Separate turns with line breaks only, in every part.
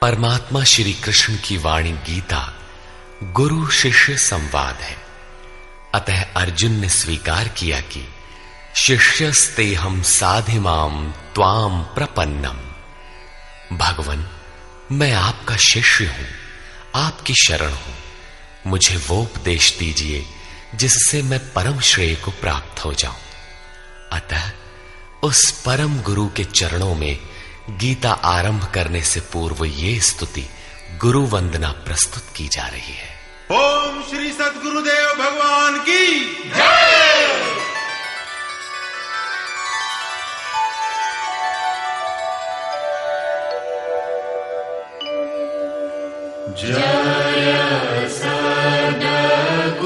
परमात्मा श्री कृष्ण की वाणी गीता गुरु शिष्य संवाद है। अतः अर्जुन ने स्वीकार किया कि शिष्यस्तेहं साधिमाम त्वाम प्रपन्नम। भगवन, मैं आपका शिष्य हूं, आपकी शरण हूं। मुझे वो उपदेश दीजिए जिससे मैं परम श्रेय को प्राप्त हो जाऊं। अतः उस परम गुरु के चरणों में गीता आरंभ करने से पूर्व ये स्तुति गुरु वंदना प्रस्तुत की जा रही है।
ओम श्री सद्गुरुदेव भगवान की जय।
जय सद्गुरुदेवं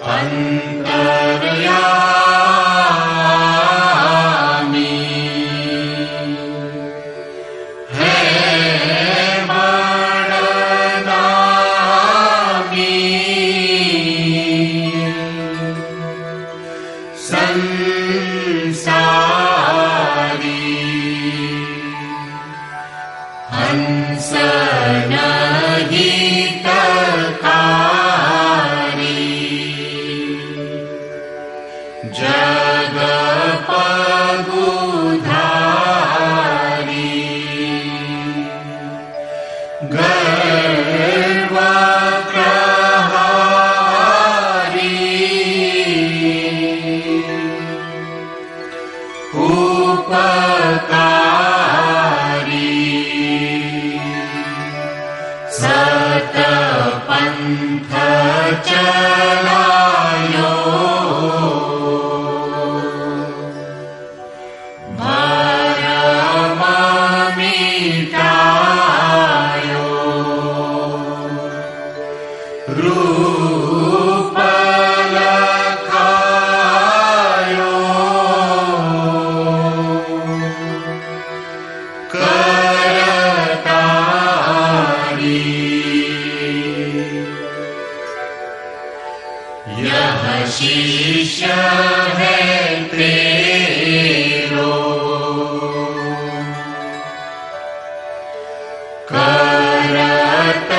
अंतर्यामी सतपंथ चलायो भरम मिटायो रूप लखायो यह शिष्य है तेरो करत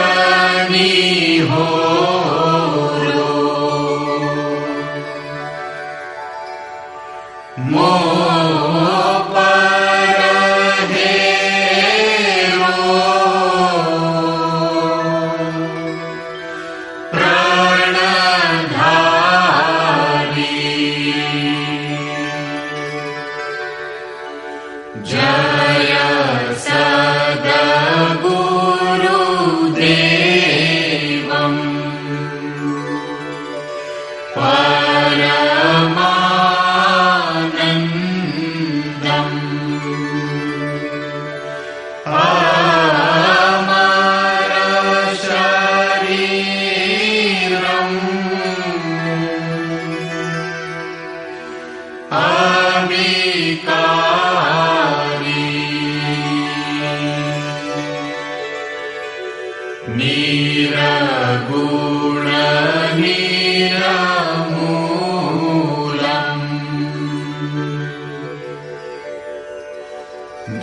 निहोरो मोह पर हेरो जय सद्गुरुदेवम् परमानन्दम् अमर शरीरम् अविकारी निरगुण निरमूलम्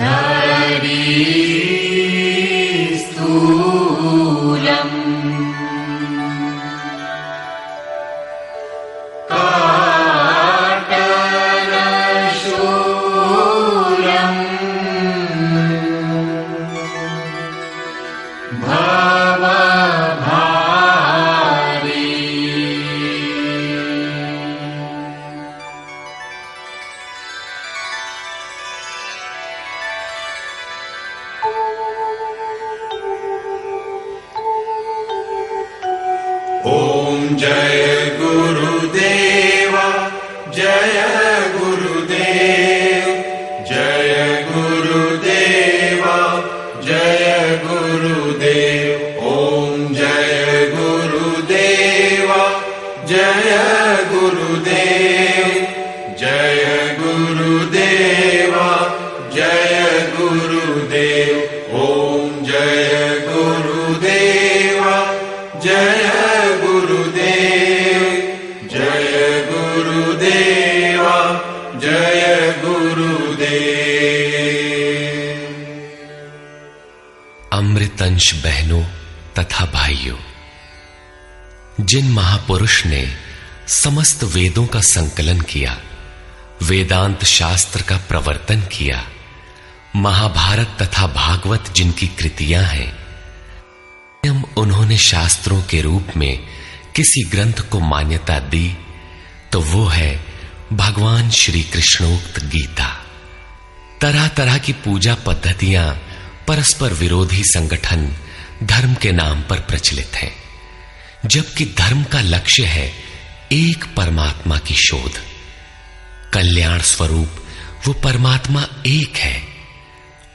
धरी स्थूलम् काटनशूलम् भवभारी
ओम जय गुरुदेव जय गुरुदेव जय गुरुदेव जय गुरुदेव ओम जय गुरुदेव जय गुरुदेव जय गुरुदेव जय गुरुदेव ओम जय गुरुदेव जय गुरुदेव जय गुरुदेव जय गुरुदेव।
अमृतंश बहनों तथा भाइयों, जिन महापुरुष ने समस्त वेदों का संकलन किया, वेदांत शास्त्र का प्रवर्तन किया, महाभारत तथा भागवत जिनकी कृतियां हैं, उन्होंने शास्त्रों के रूप में किसी ग्रंथ को मान्यता दी तो वो है भगवान श्री कृष्णोक्त गीता। तरह तरह की पूजा पद्धतियां, परस्पर विरोधी संगठन धर्म के नाम पर प्रचलित हैं, जबकि धर्म का लक्ष्य है एक परमात्मा की शोध। कल्याण स्वरूप वो परमात्मा एक है,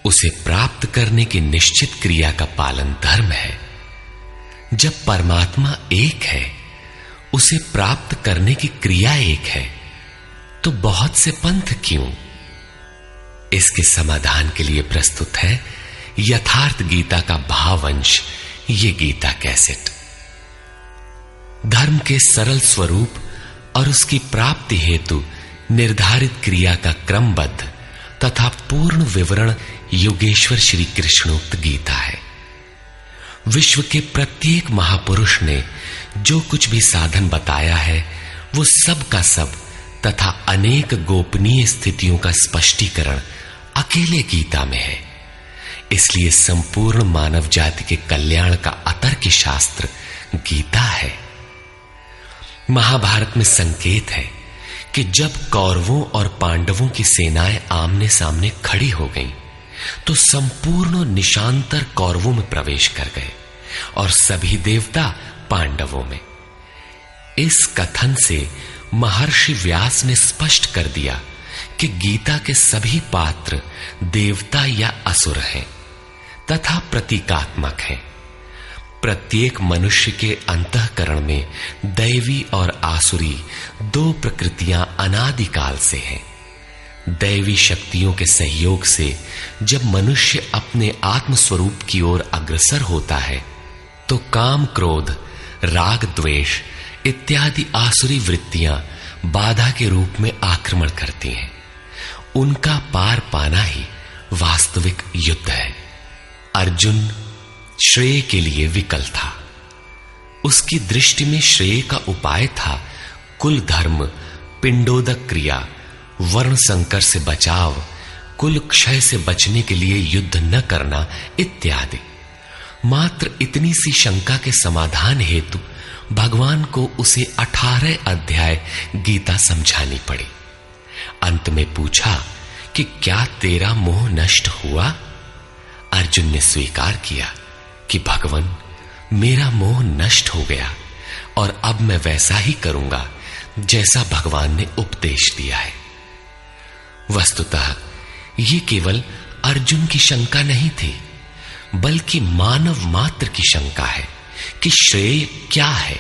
उसे प्राप्त करने की निश्चित क्रिया का पालन धर्म है। जब परमात्मा एक है, उसे प्राप्त करने की क्रिया एक है, तो बहुत से पंथ क्यों? इसके समाधान के लिए प्रस्तुत है यथार्थ गीता का भावांश, ये गीता कैसेट। धर्म के सरल स्वरूप और उसकी प्राप्ति हेतु निर्धारित क्रिया का क्रमबद्ध तथा पूर्ण विवरण योगेश्वर श्री कृष्णोक्त गीता है। विश्व के प्रत्येक महापुरुष ने जो कुछ भी साधन बताया है, वो सब का सब तथा अनेक गोपनीय स्थितियों का स्पष्टीकरण अकेले गीता में है। इसलिए संपूर्ण मानव जाति के कल्याण का अतर्क शास्त्र गीता है। महाभारत में संकेत है कि कि जब कौरवों और पांडवों की सेनाएं आमने सामने खड़ी हो गईं, तो संपूर्ण निशांतर कौरवों में प्रवेश कर गए और सभी देवता पांडवों में। इस कथन से महर्षि व्यास ने स्पष्ट कर दिया कि गीता के सभी पात्र देवता या असुर हैं तथा प्रतीकात्मक हैं। प्रत्येक मनुष्य के अंतःकरण में दैवी और आसुरी दो प्रकृतियां अनादिकाल से हैं। दैवी शक्तियों के सहयोग से जब मनुष्य अपने आत्म स्वरूप की ओर अग्रसर होता है, तो काम, क्रोध, राग, द्वेष इत्यादि आसुरी वृत्तियां बाधा के रूप में आक्रमण करती हैं। उनका पार पाना ही वास्तविक युद्ध है। अर्जुन श्रेय के लिए विकल था। उसकी दृष्टि में श्रेय का उपाय था कुल धर्म, पिंडोदक क्रिया, वर्ण संकर से बचाव, कुल क्षय से बचने के लिए युद्ध न करना इत्यादि। मात्र इतनी सी शंका के समाधान हेतु भगवान को उसे 18 अध्याय गीता समझानी पड़ी। अंत में पूछा कि क्या तेरा मोह नष्ट हुआ? अर्जुन ने स्वीकार किया कि भगवान, मेरा मोह नष्ट हो गया और अब मैं वैसा ही करूंगा जैसा भगवान ने उपदेश दिया है। वस्तुतः ये केवल अर्जुन की शंका नहीं थी, बल्कि मानव मात्र की शंका है कि श्रेय क्या है,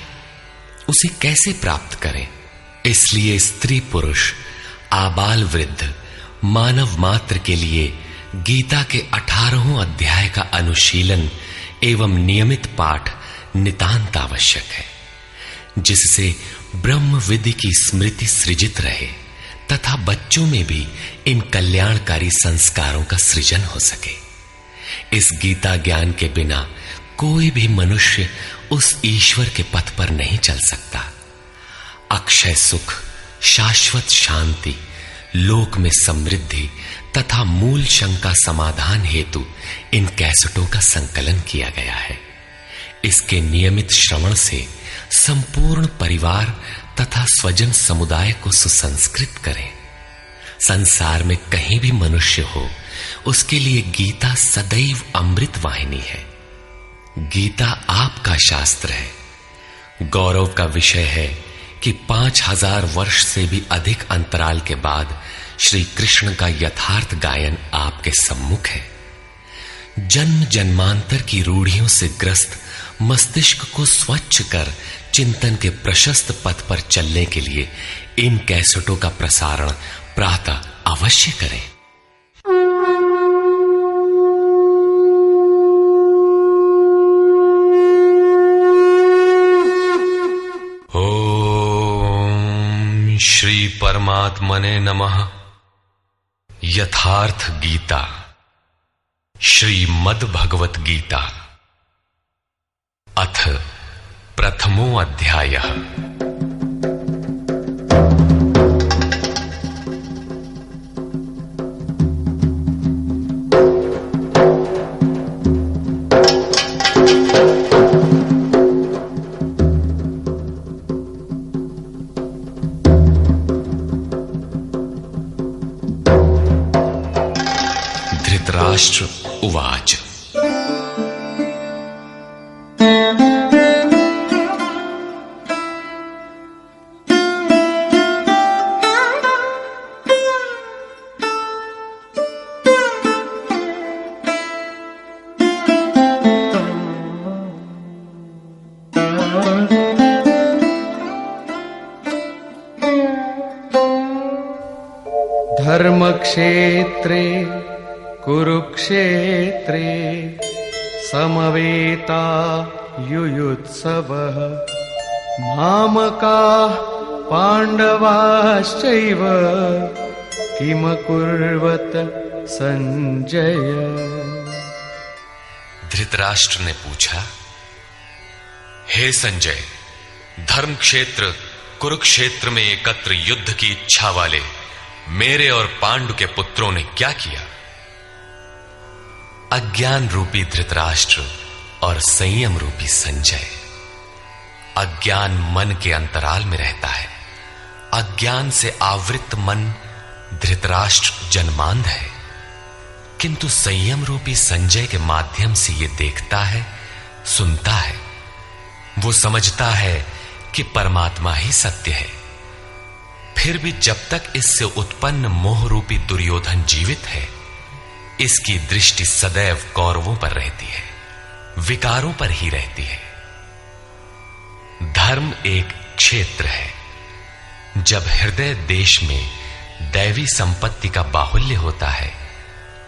उसे कैसे प्राप्त करें। इसलिए स्त्री पुरुष, आबाल वृद्ध, मानव मात्र के लिए गीता के 18 अध्याय का अनुशीलन एवं नियमित पाठ नितांत आवश्यक है, जिससे ब्रह्म विधि की स्मृति सृजित रहे तथा बच्चों में भी इन कल्याणकारी संस्कारों का सृजन हो सके। इस गीता ज्ञान के बिना कोई भी मनुष्य उस ईश्वर के पथ पर नहीं चल सकता। अक्षय सुख, शाश्वत शांति, लोक में समृद्धि तथा मूल शंका समाधान हेतु इन कैसेटों का संकलन किया गया है। इसके नियमित श्रवण से संपूर्ण परिवार तथा स्वजन समुदाय को सुसंस्कृत करें। संसार में कहीं भी मनुष्य हो, उसके लिए गीता सदैव अमृत वाहिनी है। गीता आपका शास्त्र है। गौरव का विषय है कि 5000 वर्ष से भी अधिक अंतराल के बाद श्री कृष्ण का यथार्थ गायन आपके सम्मुख है। जन्म जन्मांतर की रूढ़ियों से ग्रस्त मस्तिष्क को स्वच्छ कर चिंतन के प्रशस्त पथ पर चलने के लिए इन कैसेटों का प्रसारण प्रातः अवश्य करें। ओम श्री परमात्मने नमः। यथार्थ गीता, श्रीमद् भगवत गीता, अथ प्रथमो अध्यायः। धृतराष्ट्र उवाच।
धर्मक्षेत्रे कुरुक्षेत्रे समवेता युयुत्सवः मामकाः पाण्डवाश्चैव किमकुर्वत संजय।
धृतराष्ट्र ने पूछा, हे संजय, धर्म क्षेत्र कुरुक्षेत्र में एकत्र युद्ध की इच्छा वाले मेरे और पांडु के पुत्रों ने क्या किया? अज्ञान रूपी धृतराष्ट्र और संयम रूपी संजय। अज्ञान मन के अंतराल में रहता है अज्ञान से आवृत मन धृतराष्ट्र जन्मांध है, किंतु संयम रूपी संजय के माध्यम से यह देखता है, सुनता है। वो समझता है कि परमात्मा ही सत्य है। फिर भी जब तक इससे उत्पन्न मोह रूपी दुर्योधन जीवित है, इसकी दृष्टि सदैव कौरवों पर रहती है, विकारों पर ही रहती है। धर्म एक क्षेत्र है। जब हृदय देश में दैवी संपत्ति का बाहुल्य होता है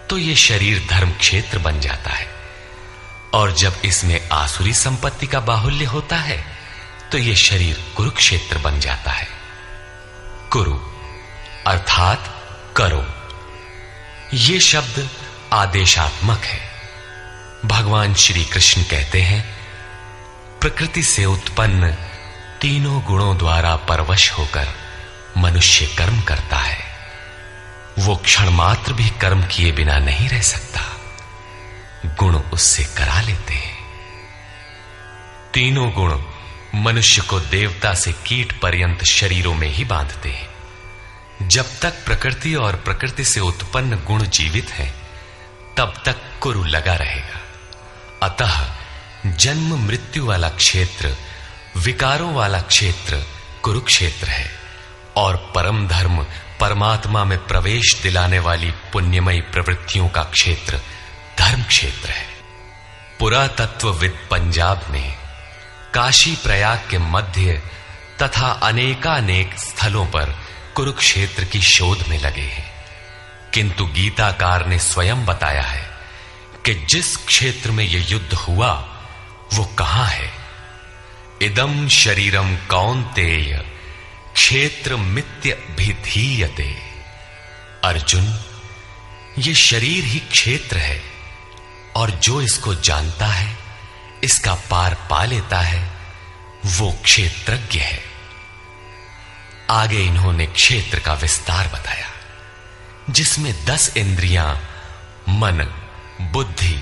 तो यह शरीर धर्म क्षेत्र बन जाता है, और जब इसमें आसुरी संपत्ति का बाहुल्य होता है तो यह शरीर कुरुक्षेत्र बन जाता है। कुरु अर्थात करो। यह शब्द आदेशात्मक है। भगवान श्री कृष्ण कहते हैं, प्रकृति से उत्पन्न तीनों गुणों द्वारा परवश होकर मनुष्य कर्म करता है। वो क्षण मात्र भी कर्म किए बिना नहीं रह सकता, गुण उससे करा लेते हैं। तीनों गुण मनुष्य को देवता से कीट पर्यंत शरीरों में ही बांधते हैं। जब तक प्रकृति और प्रकृति से उत्पन्न गुण जीवित हैं, तब तक कुरु लगा रहेगा। अतः जन्म मृत्यु वाला क्षेत्र, विकारों वाला क्षेत्र कुरुक्षेत्र है, और परम धर्म परमात्मा में प्रवेश दिलाने वाली पुण्यमयी प्रवृत्तियों का क्षेत्र धर्म क्षेत्र है। पुरातत्वविद पंजाब में काशी प्रयाग के मध्य तथा अनेकानेक स्थलों पर कुरुक्षेत्र की शोध में लगे हैं, किंतु गीताकार ने स्वयं बताया है कि जिस क्षेत्र में यह युद्ध हुआ वो कहां है। इदम शरीरम कौन्तेय क्षेत्र मित्य भिधीयते। अर्जुन, ये शरीर ही क्षेत्र है, और जो इसको जानता है, इसका पार पा लेता है, वो क्षेत्रज्ञ है। आगे इन्होंने क्षेत्र का विस्तार बताया, जिसमें 10 इंद्रियां, मन, बुद्धि,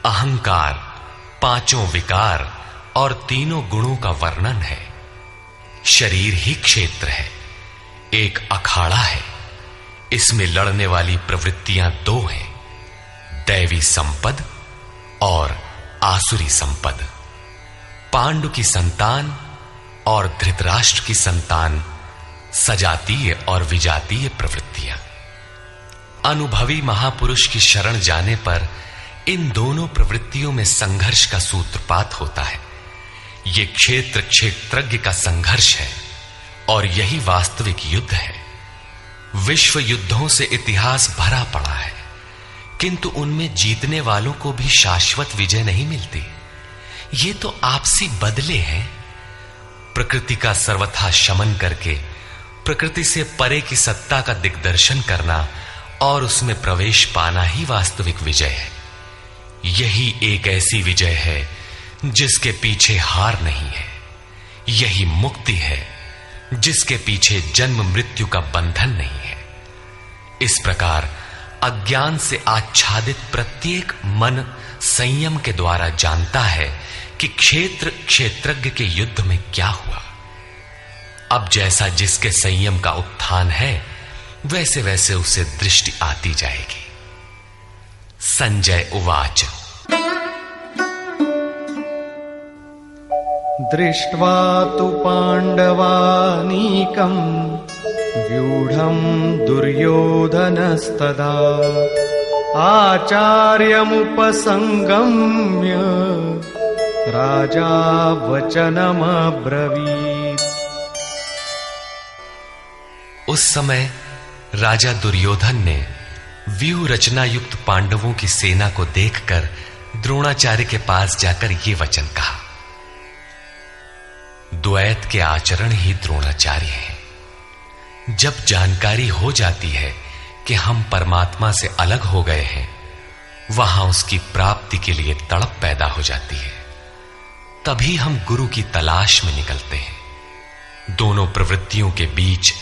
अहंकार, 5 विकार और 3 गुणों का वर्णन है। शरीर ही क्षेत्र है, एक अखाड़ा है। इसमें लड़ने वाली प्रवृत्तियां 2 हैं, दैवी संपद और आसुरी संपद। पांडु की संतान और धृतराष्ट्र की संतान सजातीय और विजातीय प्रवृत्तियां। अनुभवी महापुरुष की शरण जाने पर इन दोनों प्रवृत्तियों में संघर्ष का सूत्रपात होता है। यह क्षेत्र क्षेत्रज्ञ का संघर्ष है, और यही वास्तविक युद्ध है। विश्व युद्धों से इतिहास भरा पड़ा है, किंतु उनमें जीतने वालों को भी शाश्वत विजय नहीं मिलती। ये तो आपसी बदले हैं। प्रकृति का सर्वथा शमन करके प्रकृति से परे की सत्ता का दिग्दर्शन करना और उसमें प्रवेश पाना ही वास्तविक विजय है। यही एक ऐसी विजय है जिसके पीछे हार नहीं है। यही मुक्ति है जिसके पीछे जन्म मृत्यु का बंधन नहीं है। इस प्रकार अज्ञान से आच्छादित प्रत्येक मन संयम के द्वारा जानता है कि क्षेत्र क्षेत्रज्ञ के युद्ध में क्या हुआ। अब जैसा जिसके संयम का उत्थान है, वैसे वैसे उसे दृष्टि आती जाएगी। संजय उवाच।
दृष्ट्वा तु पाण्डवानीकं व्यूढं दुर्योधनस्तदा आचार्यमुपसंगम्य राजा वचनमब्रवीत्।
उस समय राजा दुर्योधन ने व्यूह रचना युक्त पांडवों की सेना को देखकर द्रोणाचार्य के पास जाकर ये वचन कहा। द्वैत के आचरण ही द्रोणाचार्य हैं। जब जानकारी हो जाती है कि हम परमात्मा से अलग हो गए हैं, वहां उसकी प्राप्ति के लिए तड़प पैदा हो जाती है। तभी हम गुरु की तलाश में निकलते हैं। दोनों प्रवृत्तियों के बीच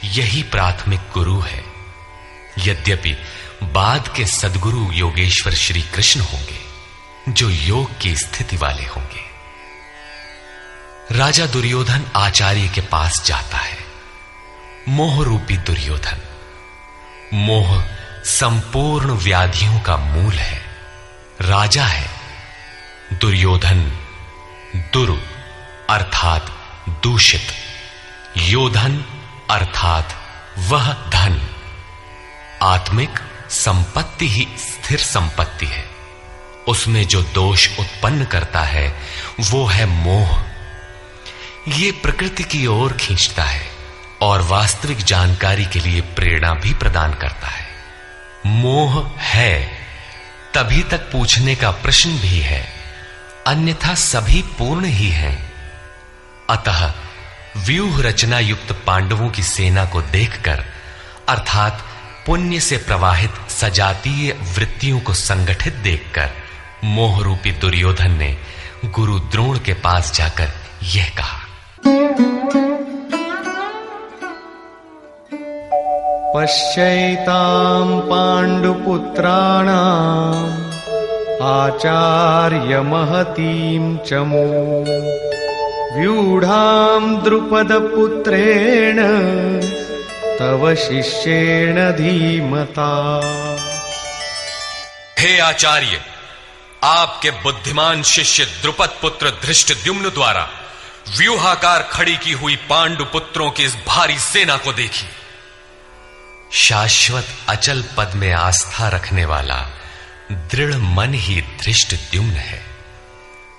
यही प्राथमिक गुरु है। यद्यपि बाद के सद्गुरु योगेश्वर श्री कृष्ण होंगे, जो योग की स्थिति वाले होंगे। राजा दुर्योधन आचार्य के पास जाता है। मोह रूपी दुर्योधन। मोह संपूर्ण व्याधियों का मूल है, राजा है। दुर्योधन दुरु अर्थात दूषित, योधन अर्थात वह धन। आत्मिक संपत्ति ही स्थिर संपत्ति है, उसमें जो दोष उत्पन्न करता है वो है मोह। ये प्रकृति की ओर खींचता है और वास्तविक जानकारी के लिए प्रेरणा भी प्रदान करता है। मोह है तभी तक पूछने का प्रश्न भी है, अन्यथा सभी पूर्ण ही हैं। अतः व्यूह रचना युक्त पांडवों की सेना को देखकर, अर्थात पुण्य से प्रवाहित सजातीय वृत्तियों को संगठित देखकर, मोह रूपी दुर्योधन ने गुरु द्रोण के पास जाकर यह कहा,
पश्यैतां पांडुपुत्राणां आचार्य महतीं चमू व्यूढ़ां द्रुपदपुत्रेण तव शिष्येण धीमता।
हे आचार्य, आपके बुद्धिमान शिष्य द्रुपद पुत्र धृष्टद्युम्न द्वारा व्यूहाकार खड़ी की हुई पांडु पुत्रों की इस भारी सेना को देखिए। शाश्वत अचल पद में आस्था रखने वाला दृढ़ मन ही धृष्टद्युम्न है।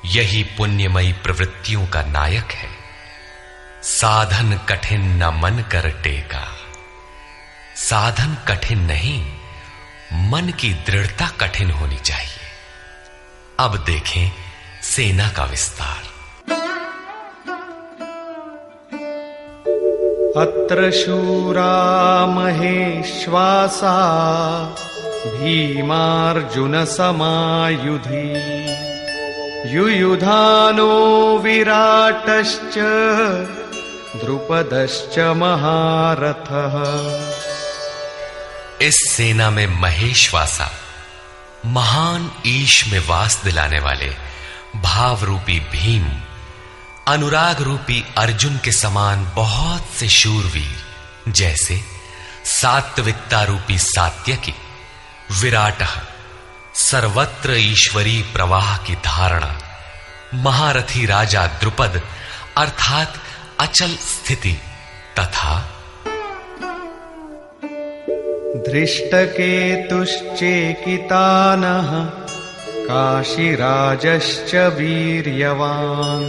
यही पुण्यमयी प्रवृत्तियों का नायक है। साधन कठिन न मन कर टेका। साधन कठिन नहीं, मन की दृढ़ता कठिन होनी चाहिए। अब देखें सेना का विस्तार।
अत्र शूरा महेश्वासा भीमार्जुन समायुधि युयुधानो विराटश्च द्रुपदश्च महारथः।
इस सेना में महेश्वासा, महान ईश में वास दिलाने वाले भाव रूपी भीम, अनुराग रूपी अर्जुन के समान बहुत से शूरवीर, जैसे सात्विकता रूपी सात्यकी, विराट सर्वत्र ईश्वरी प्रवाह की धारणा, महारथी राजा द्रुपद अर्थात अचल स्थिति, तथा
धृष्टकेतुश्चेकितानः काशीराजश्च वीर्यवान्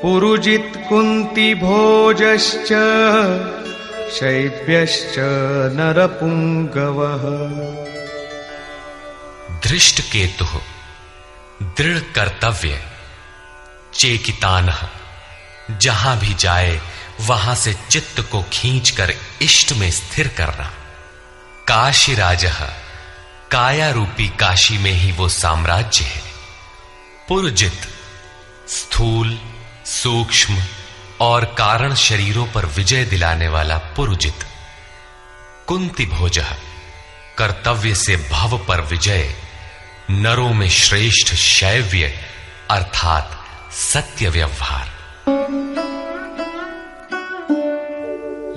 पुरुजित् कुन्तिभोजश्च शैब्यश्च नरपुंगवः।
धृष्टकेतु दृढ़ कर्तव्य, चेकितानः जहां भी जाए वहां से चित्त को खींचकर इष्ट में स्थिर करना, काशीराजः काया रूपी काशी में ही वो साम्राज्य है, पुरजित स्थूल सूक्ष्म और कारण शरीरों पर विजय दिलाने वाला पुरुजित, कुंती भोजः कर्तव्य से भव पर विजय, नरों में श्रेष्ठ शैव्य अर्थात सत्य व्यवहार।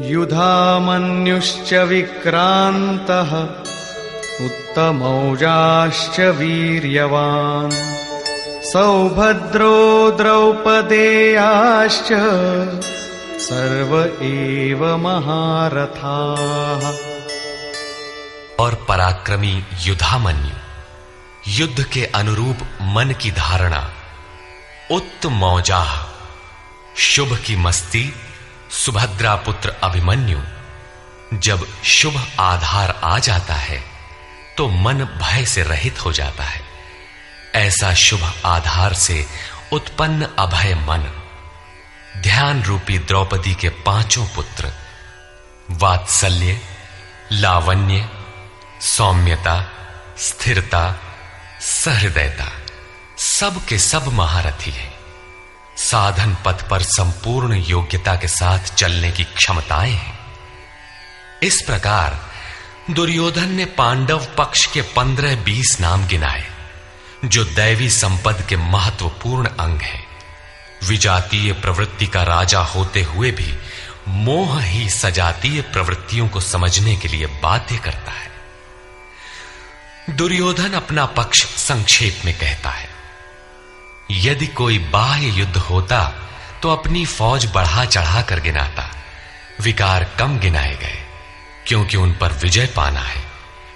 युधामन्युश्च विक्रान्तः उत्तमौजाश्च वीर्यवान् सौभद्रो द्रौपदेयाश्च सर्व एव महारथाः।
और पराक्रमी युधामन्यु, युद्ध के अनुरूप मन की धारणा, उत्तमौजाः शुभ की मस्ती, सुभद्रा पुत्र अभिमन्यु। जब शुभ आधार आ जाता है तो मन भय से रहित हो जाता है। ऐसा शुभ आधार से उत्पन्न अभय मन, ध्यान रूपी द्रौपदी के पांचों पुत्र वात्सल्य, लावण्य, सौम्यता, स्थिरता, सहृदयता, सब के सब महारथी है। साधन पथ पर संपूर्ण योग्यता के साथ चलने की क्षमताएं हैं। इस प्रकार दुर्योधन ने पांडव पक्ष के 15-20 नाम गिनाए, जो दैवी संपद के महत्वपूर्ण अंग हैं। विजातीय प्रवृत्ति का राजा होते हुए भी मोह ही सजातीय प्रवृत्तियों को समझने के लिए बाध्य करता है। दुर्योधन अपना पक्ष संक्षेप में कहता है, यदि कोई बाह्य युद्ध होता तो अपनी फौज बढ़ा चढ़ा कर गिनाता, विकार कम गिनाए गए, क्योंकि उन पर विजय पाना है,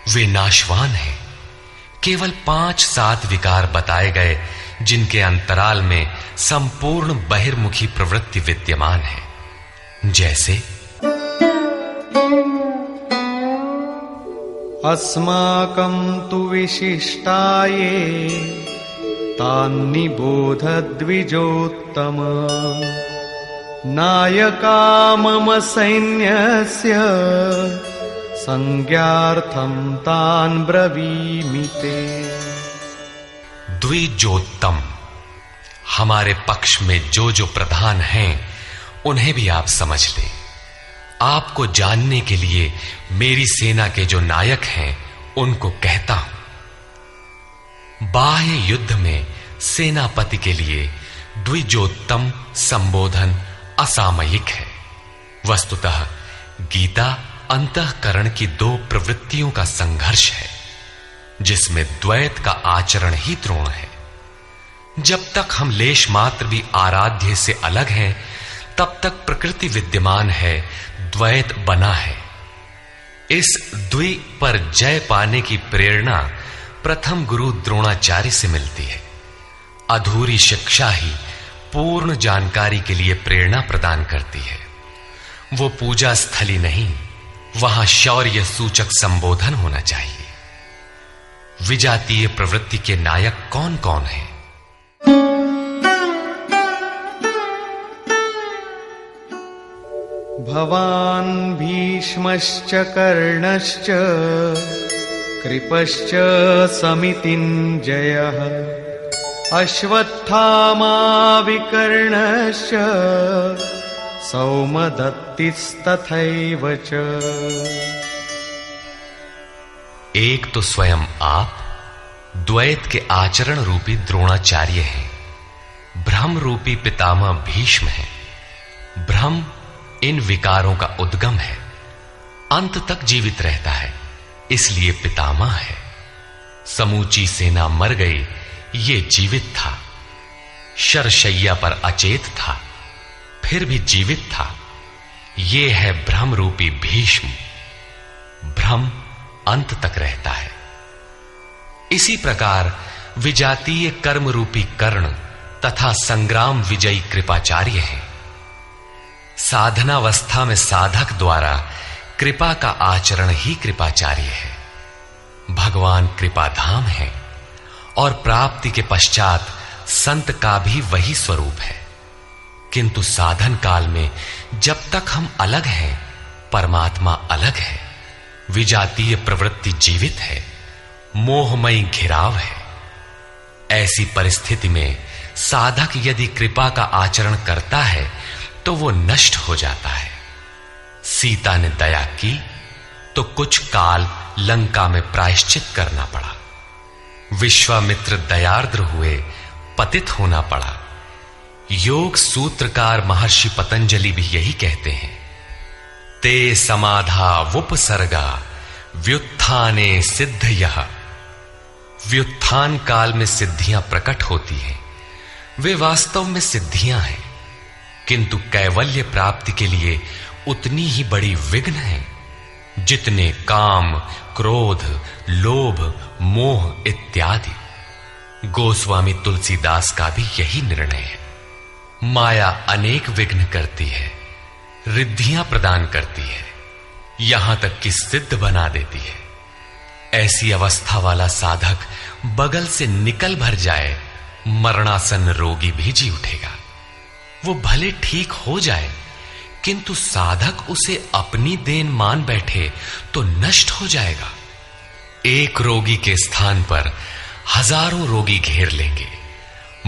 वे नाशवान हैं। केवल 5-7 विकार बताए गए, जिनके अंतराल में संपूर्ण बहिर्मुखी प्रवृत्ति विद्यमान है, जैसे
अस्माकं तु विशिष्टाये तान्निबोध द्विजोत्तम नायका मम सैन्यस्य संज्ञार्थं तान् ब्रवीमि ते।
द्विजोत्तम, हमारे पक्ष में जो प्रधान हैं उन्हें भी आप समझ लें। आपको जानने के लिए मेरी सेना के जो नायक हैं उनको कहता हूं। बाह्य युद्ध में सेनापति के लिए द्विजोत्तम संबोधन असामयिक है। वस्तुतः गीता अंतःकरण की 2 प्रवृत्तियों का संघर्ष है, जिसमें द्वैत का आचरण ही द्रोण है। जब तक हम लेश मात्र भी आराध्य से अलग हैं, तब तक प्रकृति विद्यमान है, द्वैत बना है। इस द्वि पर जय पाने की प्रेरणा प्रथम गुरु द्रोणाचार्य से मिलती है। अधूरी शिक्षा ही पूर्ण जानकारी के लिए प्रेरणा प्रदान करती है। वो पूजा स्थली नहीं, वहां शौर्य सूचक संबोधन होना चाहिए। विजातीय प्रवृत्ति के नायक कौन कौन हैं?
भवान् भीष्मश्च कर्णश्च कृपश्च समितिञ्जयः अश्वत्थामा विकर्णश्च सौमदत्तिस्तथैव च।
एक तो स्वयं आप द्वैत के आचरण रूपी द्रोणाचार्य हैं। भ्रम रूपी पितामह भीष्म है। भ्रम इन विकारों का उद्गम है, अंत तक जीवित रहता है, इसलिए पितामह है। समूची सेना मर गई, ये जीवित था। शरशैया पर अचेत था, फिर भी जीवित था। ये है भ्रम रूपी भीष्म। भ्रम अंत तक रहता है। इसी प्रकार विजातीय कर्म रूपी कर्ण तथा संग्राम विजयी कृपाचार्य हैं। साधनावस्था में साधक द्वारा कृपा का आचरण ही कृपाचार्य है। भगवान कृपाधाम है और प्राप्ति के पश्चात संत का भी वही स्वरूप है। किंतु साधन काल में जब तक हम अलग हैं, परमात्मा अलग है। विजातीय प्रवृत्ति जीवित है, मोहमयी घिराव है। ऐसी परिस्थिति में साधक यदि कृपा का आचरण करता है तो वो नष्ट हो जाता है। सीता ने दया की तो कुछ काल लंका में प्रायश्चित करना पड़ा। विश्वामित्र दयार्द्र हुए, पतित होना पड़ा। योग सूत्रकार महर्षि पतंजलि भी यही कहते हैं, ते समाधा वुपसर्गा व्युत्थाने सिद्धयः। व्युत्थान काल में सिद्धियां प्रकट होती हैं, वे वास्तव में सिद्धियां हैं, किंतु कैवल्य प्राप्ति के लिए उतनी ही बड़ी विघ्न है जितने काम, क्रोध, लोभ, मोह इत्यादि। गोस्वामी तुलसीदास का भी यही निर्णय है। माया अनेक विघ्न करती है, रिद्धियां प्रदान करती है, यहां तक कि सिद्ध बना देती है। ऐसी अवस्था वाला साधक बगल से निकल भर जाए, मरणासन रोगी भी जी उठेगा। वो भले ठीक हो जाए, किंतु साधक उसे अपनी देन मान बैठे तो नष्ट हो जाएगा। एक रोगी के स्थान पर हजारों रोगी घेर लेंगे।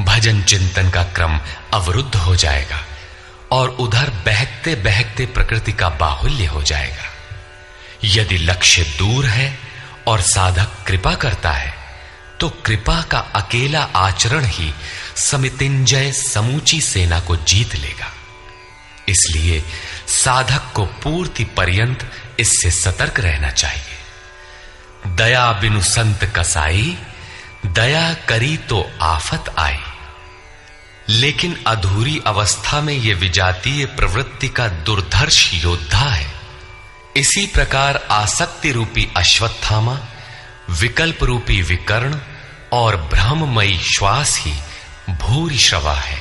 भजन चिंतन का क्रम अवरुद्ध हो जाएगा और उधर बहकते बहकते प्रकृति का बाहुल्य हो जाएगा। यदि लक्ष्य दूर है और साधक कृपा करता है तो कृपा का अकेला आचरण ही समितिंजय समूची सेना को जीत लेगा। इसलिए साधक को पूर्ति पर्यंत इससे सतर्क रहना चाहिए। दया बिनु संत कसाई, दया करी तो आफत आई। लेकिन अधूरी अवस्था में यह विजातीय प्रवृत्ति का दुर्धर्ष योद्धा है। इसी प्रकार आसक्ति रूपी अश्वत्थामा, विकल्प रूपी विकर्ण और भ्रममयी श्वास ही भूरिश्रवा है।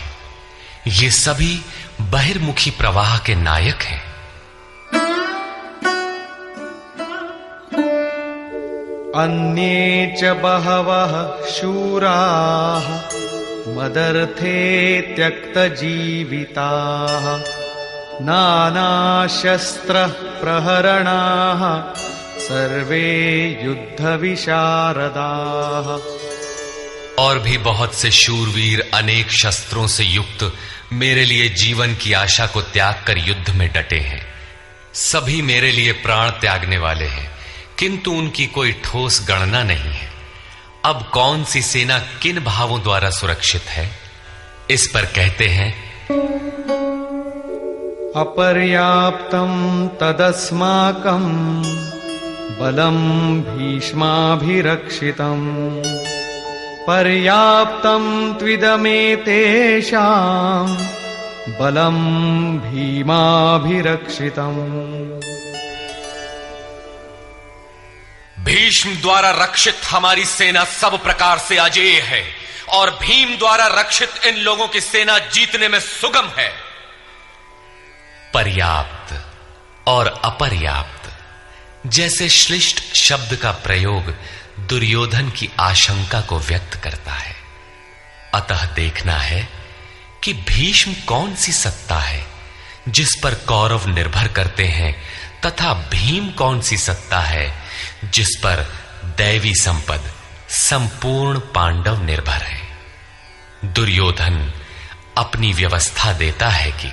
ये सभी बहिर्मुखी प्रवाह के नायक हैं।
अन्ये च बहवः शूराः मदर्थे त्यक्तजीविताः नानाशस्त्रः प्रहरणाः सर्वे युद्धविशारदाः।
और भी बहुत से शूरवीर अनेक शस्त्रों से युक्त मेरे लिए जीवन की आशा को त्याग कर युद्ध में डटे हैं। सभी मेरे लिए प्राण त्यागने वाले हैं, किंतु उनकी कोई ठोस गणना नहीं है। अब कौन सी सेना किन भावों द्वारा सुरक्षित है, इस पर कहते हैं
अपर्याप्तं तदस्माकं बलं भीष्माभिरक्षितं पर्याप्तं त्विदमेतेषां बलं भीमाभिरक्षितम्।
भीष्म द्वारा रक्षित हमारी सेना सब प्रकार से अजेय है और भीम द्वारा रक्षित इन लोगों की सेना जीतने में सुगम है। पर्याप्त और अपर्याप्त जैसे श्लिष्ट शब्द का प्रयोग दुर्योधन की आशंका को व्यक्त करता है। अतः देखना है कि भीष्म कौन सी सत्ता है जिस पर कौरव निर्भर करते हैं, तथा भीम कौन सी सत्ता है जिस पर दैवी संपद संपूर्ण पांडव निर्भर है। दुर्योधन अपनी व्यवस्था देता है कि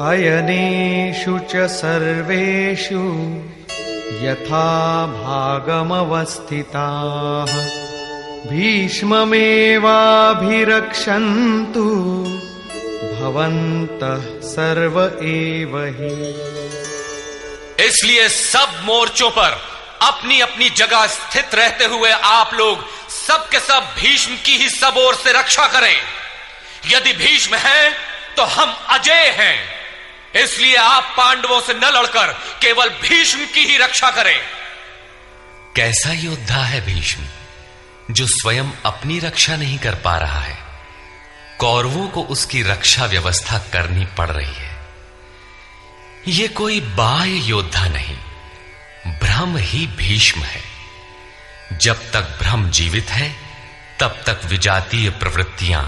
अयनेषु च सर्वेषु यथा भागमवस्थिताः भीष्ममेवाभिरक्षन्तु भवन्तः सर्व एव हि।
इसलिए सब मोर्चों पर अपनी अपनी जगह स्थित रहते हुए आप लोग सब के सब भीष्म की ही सब ओर से रक्षा करें। यदि भीष्म हैं तो हम अजेय हैं, इसलिए आप पांडवों से न लड़कर केवल भीष्म की ही रक्षा करें। कैसा योद्धा है भीष्म, जो स्वयं अपनी रक्षा नहीं कर पा रहा है, कौरवों को उसकी रक्षा व्यवस्था करनी पड़ रही है। यह कोई बाह्य योद्धा नहीं, ब्रह्म ही भीष्म है। जब तक ब्रह्म जीवित है तब तक विजातीय प्रवृत्तियां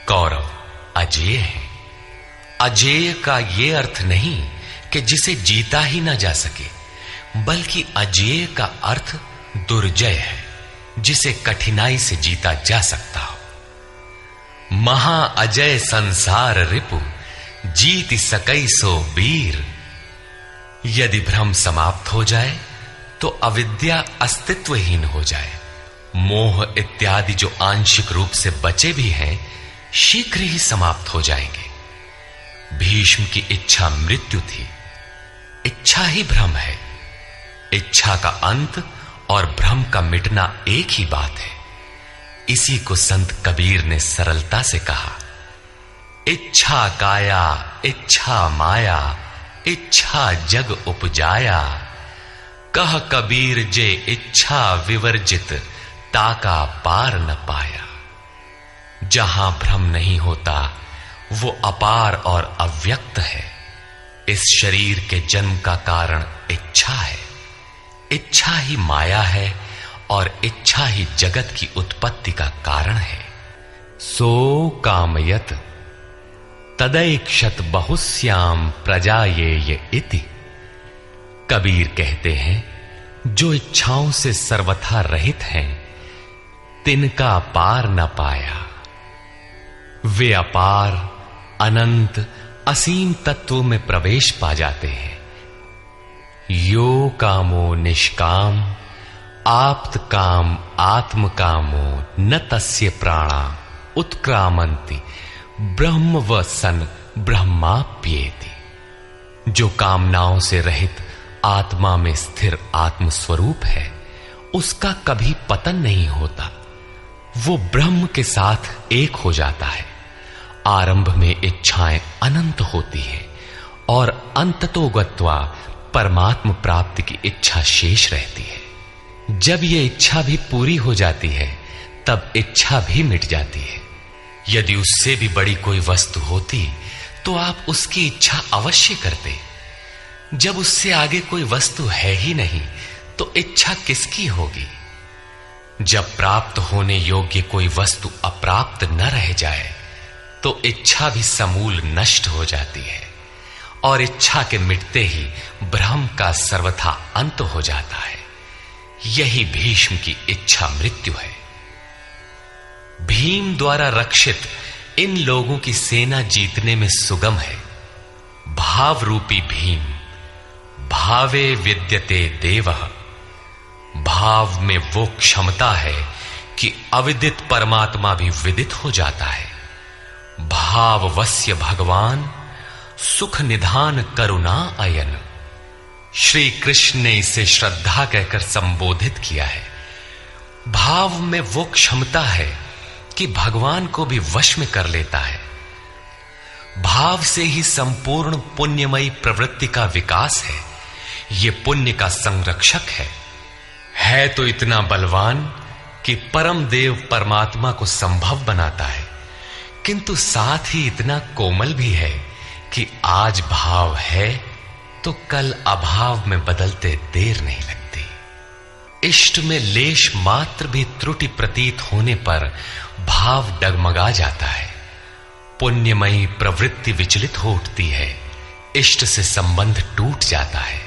कौरव अजेय हैं। अजेय का यह अर्थ नहीं कि जिसे जीता ही ना जा सके, बल्कि अजेय का अर्थ दुर्जय है, जिसे कठिनाई से जीता जा सकता हो। महा अजय संसार रिपु जीत सकई सो वीर। यदि भ्रम समाप्त हो जाए तो अविद्या अस्तित्वहीन हो जाए। मोह इत्यादि जो आंशिक रूप से बचे भी हैं, शीघ्र ही समाप्त हो जाएंगे। भीष्म की इच्छा मृत्यु थी, इच्छा ही भ्रम है। इच्छा का अंत और भ्रम का मिटना एक ही बात है। इसी को संत कबीर ने सरलता से कहा, इच्छा काया इच्छा माया इच्छा जग उपजाया। कह कबीर जे इच्छा विवर्जित ताका पार न पाया। जहां भ्रम नहीं होता वो अपार और अव्यक्त है। इस शरीर के जन्म का कारण इच्छा है। इच्छा ही माया है और इच्छा ही जगत की उत्पत्ति का कारण है। सो कामयत तदैक्षत बहुश्याम प्रजायेय इति। कबीर कहते हैं, जो इच्छाओं से सर्वथा रहित हैं, तिनका पार न पाया। वे अपार अनंत असीम तत्वों में प्रवेश पा जाते हैं। यो कामो निष्काम आप्त काम आत्म कामो न तस्य प्राणा उत्क्रामंति ब्रह्म व सन ब्रह्माप्येति। जो कामनाओं से रहित आत्मा में स्थिर आत्म स्वरूप है, उसका कभी पतन नहीं होता। वो ब्रह्म के साथ एक हो जाता है। आरंभ में इच्छाएं अनंत होती हैं और अंततो गत्वा परमात्म प्राप्ति की इच्छा शेष रहती है। जब ये इच्छा भी पूरी हो जाती है, तब इच्छा भी मिट जाती है। यदि उससे भी बड़ी कोई वस्तु होती तो आप उसकी इच्छा अवश्य करते। जब उससे आगे कोई वस्तु है ही नहीं, तो इच्छा किसकी होगी? जब प्राप्त होने योग्य कोई वस्तु अप्राप्त न रह जाए, तो इच्छा भी समूल नष्ट हो जाती है और इच्छा के मिटते ही ब्रह्म का सर्वथा अंत हो जाता है। यही भीष्म की इच्छा मृत्यु है। भीम द्वारा रक्षित इन लोगों की सेना जीतने में सुगम है। भाव रूपी भीम भावे विद्यते देवः। भाव में वो क्षमता है कि अविदित परमात्मा भी विदित हो जाता है। भाववस्य भगवान सुख निधान करुणा अयन। श्री कृष्ण ने इसे श्रद्धा कहकर संबोधित किया है। भाव में वो क्षमता है कि भगवान को भी वश में कर लेता है। भाव से ही संपूर्ण पुण्यमयी प्रवृत्ति का विकास है। ये पुण्य का संरक्षक है तो इतना बलवान कि परम देव परमात्मा को संभव बनाता है, किंतु साथ ही इतना कोमल भी है कि आज भाव है तो कल अभाव में बदलते देर नहीं लगती। इष्ट में लेश मात्र भी त्रुटि प्रतीत होने पर भाव डगमगा जाता है। पुण्यमयी प्रवृत्ति विचलित हो उठती है, इष्ट से संबंध टूट जाता है।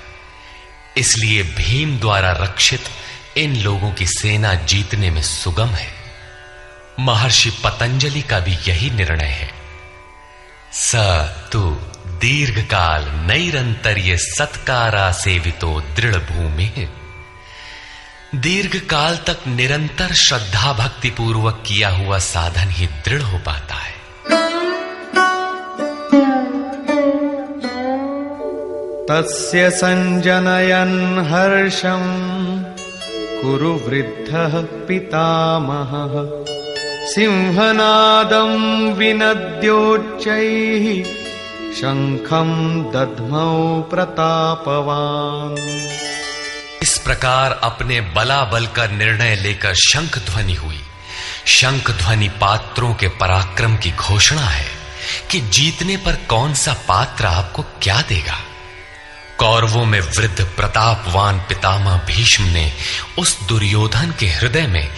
इसलिए भीम द्वारा रक्षित इन लोगों की सेना जीतने में सुगम है। महर्षि पतंजलि का भी यही निर्णय है। स तु दीर्घकाल नैरंतर्य सत्कारा सेवितो दृढ़ भूमि। दीर्घ काल तक निरंतर श्रद्धा भक्ति पूर्वक किया हुआ साधन ही दृढ़ हो पाता है।
तस्य संजनयन् हर्षं कुरु वृद्धः पितामहः। सिंहनादं विनद्योच्चैः शंखं दध्मौ प्रतापवान्।
इस प्रकार अपने बलाबल का निर्णय लेकर शंख ध्वनि हुई। शंख ध्वनि पात्रों के पराक्रम की घोषणा है कि जीतने पर कौन सा पात्र आपको क्या देगा। कौरवों में वृद्ध प्रतापवान पितामह भीष्म ने उस दुर्योधन के हृदय में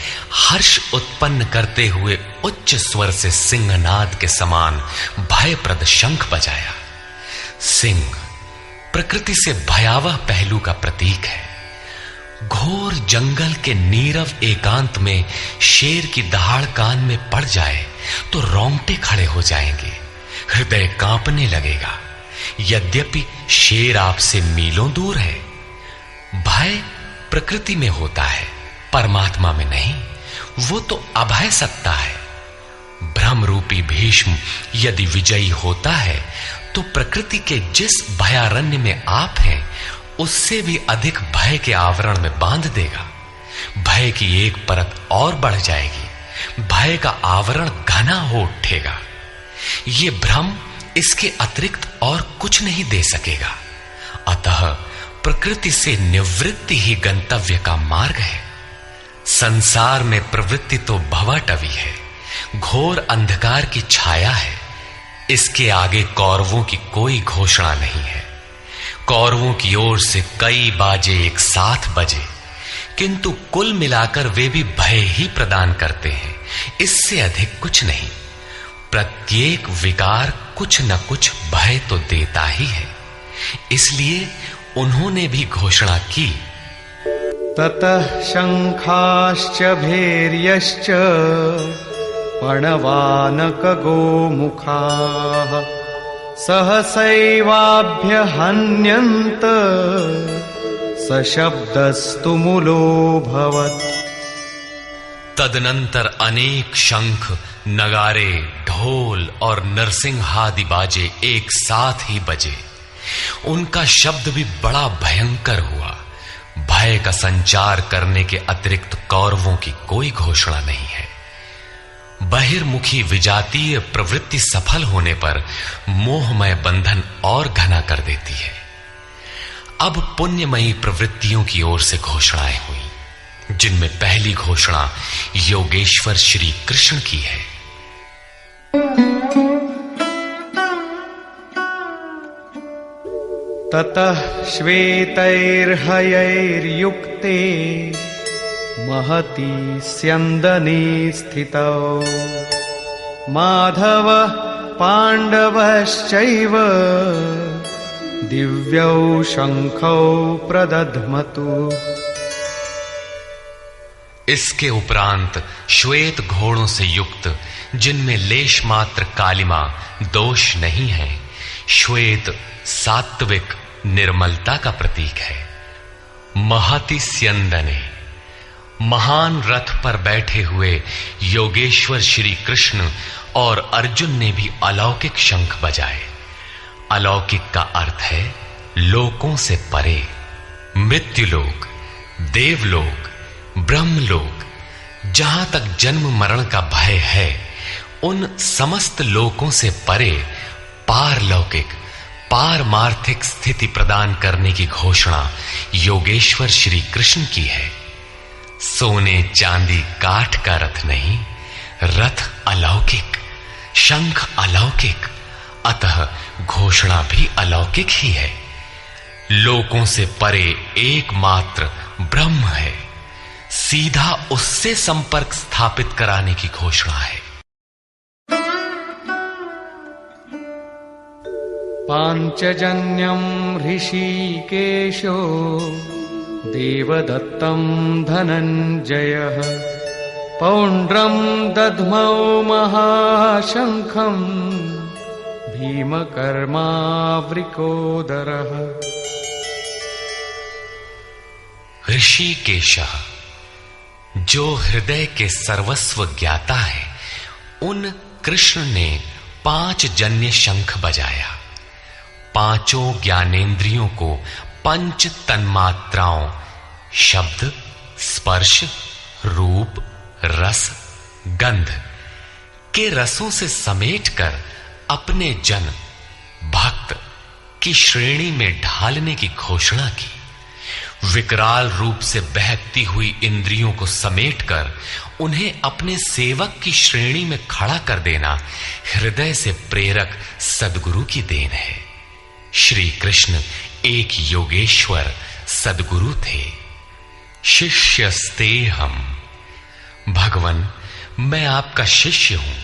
हर्ष उत्पन्न करते हुए उच्च स्वर से सिंहनाद के समान भयप्रद शंख बजाया। सिंह प्रकृति से भयावह पहलू का प्रतीक है। घोर जंगल के नीरव एकांत में शेर की दहाड़ कान में पड़ जाए तो रोंगटे खड़े हो जाएंगे, हृदय कांपने लगेगा। यद्यपि शेर आपसे मीलों दूर है। भय प्रकृति में होता है, परमात्मा में नहीं। वो तो अभय सत्ता है। ब्रह्म रूपी भीष्म यदि विजयी होता है तो प्रकृति के जिस भयारण्य में आप हैं उससे भी अधिक भय के आवरण में बांध देगा। भय की एक परत और बढ़ जाएगी, भय का आवरण घना हो उठेगा। ये भ्रम इसके अतिरिक्त और कुछ नहीं दे सकेगा। अतः प्रकृति से निवृत्ति ही गंतव्य का मार्ग है। संसार में प्रवृत्ति तो भवाटवी है, घोर अंधकार की छाया है। इसके आगे कौरवों की कोई घोषणा नहीं है। कौरवों की ओर से कई बाजे एक साथ बजे, किंतु कुल मिलाकर वे भी भय ही प्रदान करते हैं, इससे अधिक कुछ नहीं। प्रत्येक विकार कुछ न कुछ भय तो देता ही है। इसलिए उन्होंने भी घोषणा की,
ततः शंखाश्च भैर्यश्च प्रणवानक गोमुखाः सहसैवाभ्यहन्यन्त सशब्दस्तु मूलोऽभवत्।
तदनंतर अनेक शंख, नगारे, ढोल और नरसिंहादि बाजे एक साथ ही बजे। उनका शब्द भी बड़ा भयंकर हुआ। भय का संचार करने के अतिरिक्त कौरवों की कोई घोषणा नहीं है। बहिर्मुखी विजातीय प्रवृत्ति सफल होने पर मोहमय बंधन और घना कर देती है। अब पुण्यमयी प्रवृत्तियों की ओर से घोषणाएं हुई, जिनमें पहली घोषणा योगेश्वर श्री कृष्ण की है।
ततः श्वेतैर्हयैर्युक्ते महती स्यन्दने स्थितौ माधव पाण्डवश्चैव दिव्यौ शंखौ प्रदध्मतु।
इसके उपरांत श्वेत घोड़ों से युक्त, जिनमें लेश मात्र कालिमा दोष नहीं है, श्वेत सात्विक निर्मलता का प्रतीक है। महति स्यन्दने, महान रथ पर बैठे हुए योगेश्वर श्री कृष्ण और अर्जुन ने भी अलौकिक शंख बजाए। अलौकिक का अर्थ है लोकों से परे। मृत्युलोक, देवलोक, ब्रह्मलोक, जहां तक जन्म मरण का भय है, उन समस्त लोकों से परे पारलौकिक पारमार्थिक स्थिति प्रदान करने की घोषणा योगेश्वर श्री कृष्ण की है। सोने चांदी काठ का रथ नहीं, रथ अलौकिक, शंख अलौकिक, अतः घोषणा भी अलौकिक ही है। लोकों से परे एकमात्र ब्रह्म है, सीधा उससे संपर्क स्थापित कराने की घोषणा है।
पांचजन्यं ऋषिकेशो देवदत्तं धनञ्जयः पौंड्रं दध्मौ महाशंखं भीमकर्मावृकोदरः।
ऋषिकेशः, जो हृदय के सर्वस्व ज्ञाता है, उन कृष्ण ने 5 जन्य शंख बजाया। पांचों ज्ञानेंद्रियों को पंच तन्मात्राओं शब्द, स्पर्श, रूप, रस, गंध के रसों से समेटकर अपने जन भक्त की श्रेणी में ढालने की घोषणा की। विकराल रूप से बहकती हुई इंद्रियों को समेटकर उन्हें अपने सेवक की श्रेणी में खड़ा कर देना हृदय से प्रेरक सद्गुरु की देन है। श्री कृष्ण एक योगेश्वर सद्गुरु थे। शिष्यस्तेहम्, भगवन मैं आपका शिष्य हूं।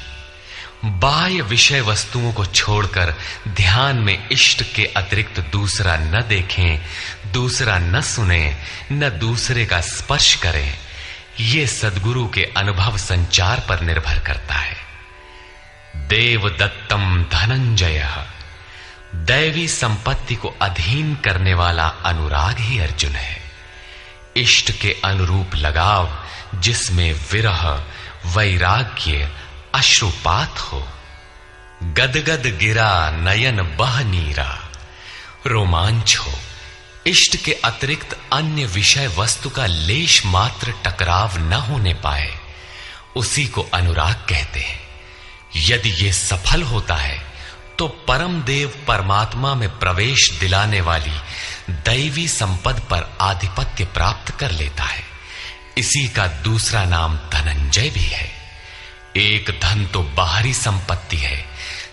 बाह्य विषय वस्तुओं को छोड़कर ध्यान में इष्ट के अतिरिक्त दूसरा न देखें, दूसरा न सुने, न दूसरे का स्पर्श करें, ये सद्गुरु के अनुभव संचार पर निर्भर करता है। देवदत्तम धनंजयः, दैवी संपत्ति को अधीन करने वाला अनुराग ही अर्जुन है। इष्ट के अनुरूप लगाव, जिसमें विरह, वैराग्य, अश्रुपात हो। गदगद गिरा नयन बह नीरा, रोमांच हो। इष्ट के अतिरिक्त अन्य विषय वस्तु का लेश मात्र टकराव न होने पाए, उसी को अनुराग कहते हैं। यदि यह सफल होता है तो परम देव परमात्मा में प्रवेश दिलाने वाली दैवी संपद पर आधिपत्य प्राप्त कर लेता है। इसी का दूसरा नाम धनंजय भी है। एक धन तो बाहरी संपत्ति है,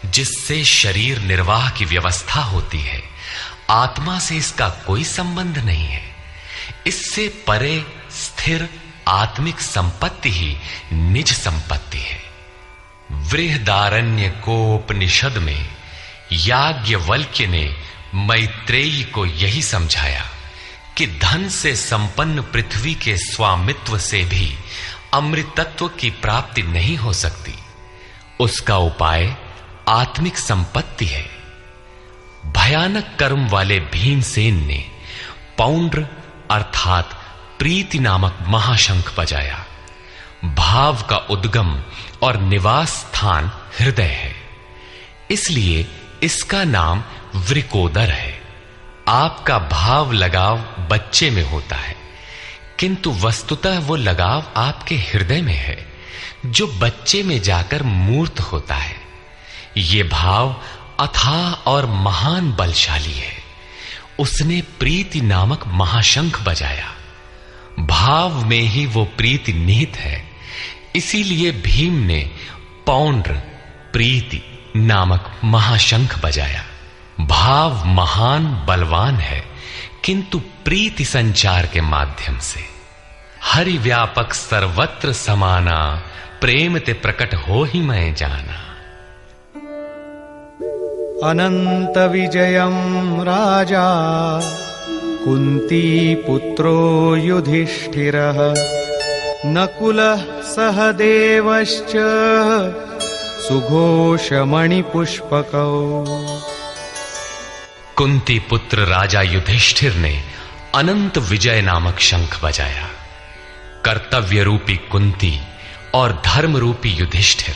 जिससे शरीर निर्वाह की व्यवस्था होती है। आत्मा से इसका कोई संबंध नहीं है। इससे परे स्थिर आत्मिक संपत्ति ही निज संपत्ति है। बृहदारण्य कोपनिषद में याज्ञवल्क्य ने मैत्रेयी को यही समझाया कि धन से संपन्न पृथ्वी के स्वामित्व से भी अमृतत्व की प्राप्ति नहीं हो सकती। उसका उपाय आत्मिक संपत्ति है। भयानक कर्म वाले भीमसेन ने पौंड्र अर्थात प्रीति नामक महाशंख बजाया। भाव का उद्गम और निवास स्थान हृदय है, इसलिए इसका नाम वृकोदर है। आपका भाव लगाव बच्चे में होता है, किंतु वस्तुतः वो लगाव आपके हृदय में है, जो बच्चे में जाकर मूर्त होता है। ये भाव अथाह और महान बलशाली है। उसने प्रीति नामक महाशंख बजाया। भाव में ही वो प्रीति निहित है, इसीलिए भीम ने पौंड्र प्रीति नामक महाशंख बजाया। भाव महान बलवान है, किंतु प्रीति संचार के माध्यम से। हरि व्यापक सर्वत्र समाना, प्रेम ते प्रकट हो ही मैं जाना।
अनंत विजयम राजा कुंती पुत्रो युधिष्ठिरः नकुलः सहदेवश्च सुघोषमणिपुष्पकौ।
कुंती पुत्र राजा युधिष्ठिर ने अनंत विजय नामक शंख बजाया। कर्तव्य रूपी कुंती और धर्म रूपी युधिष्ठिर।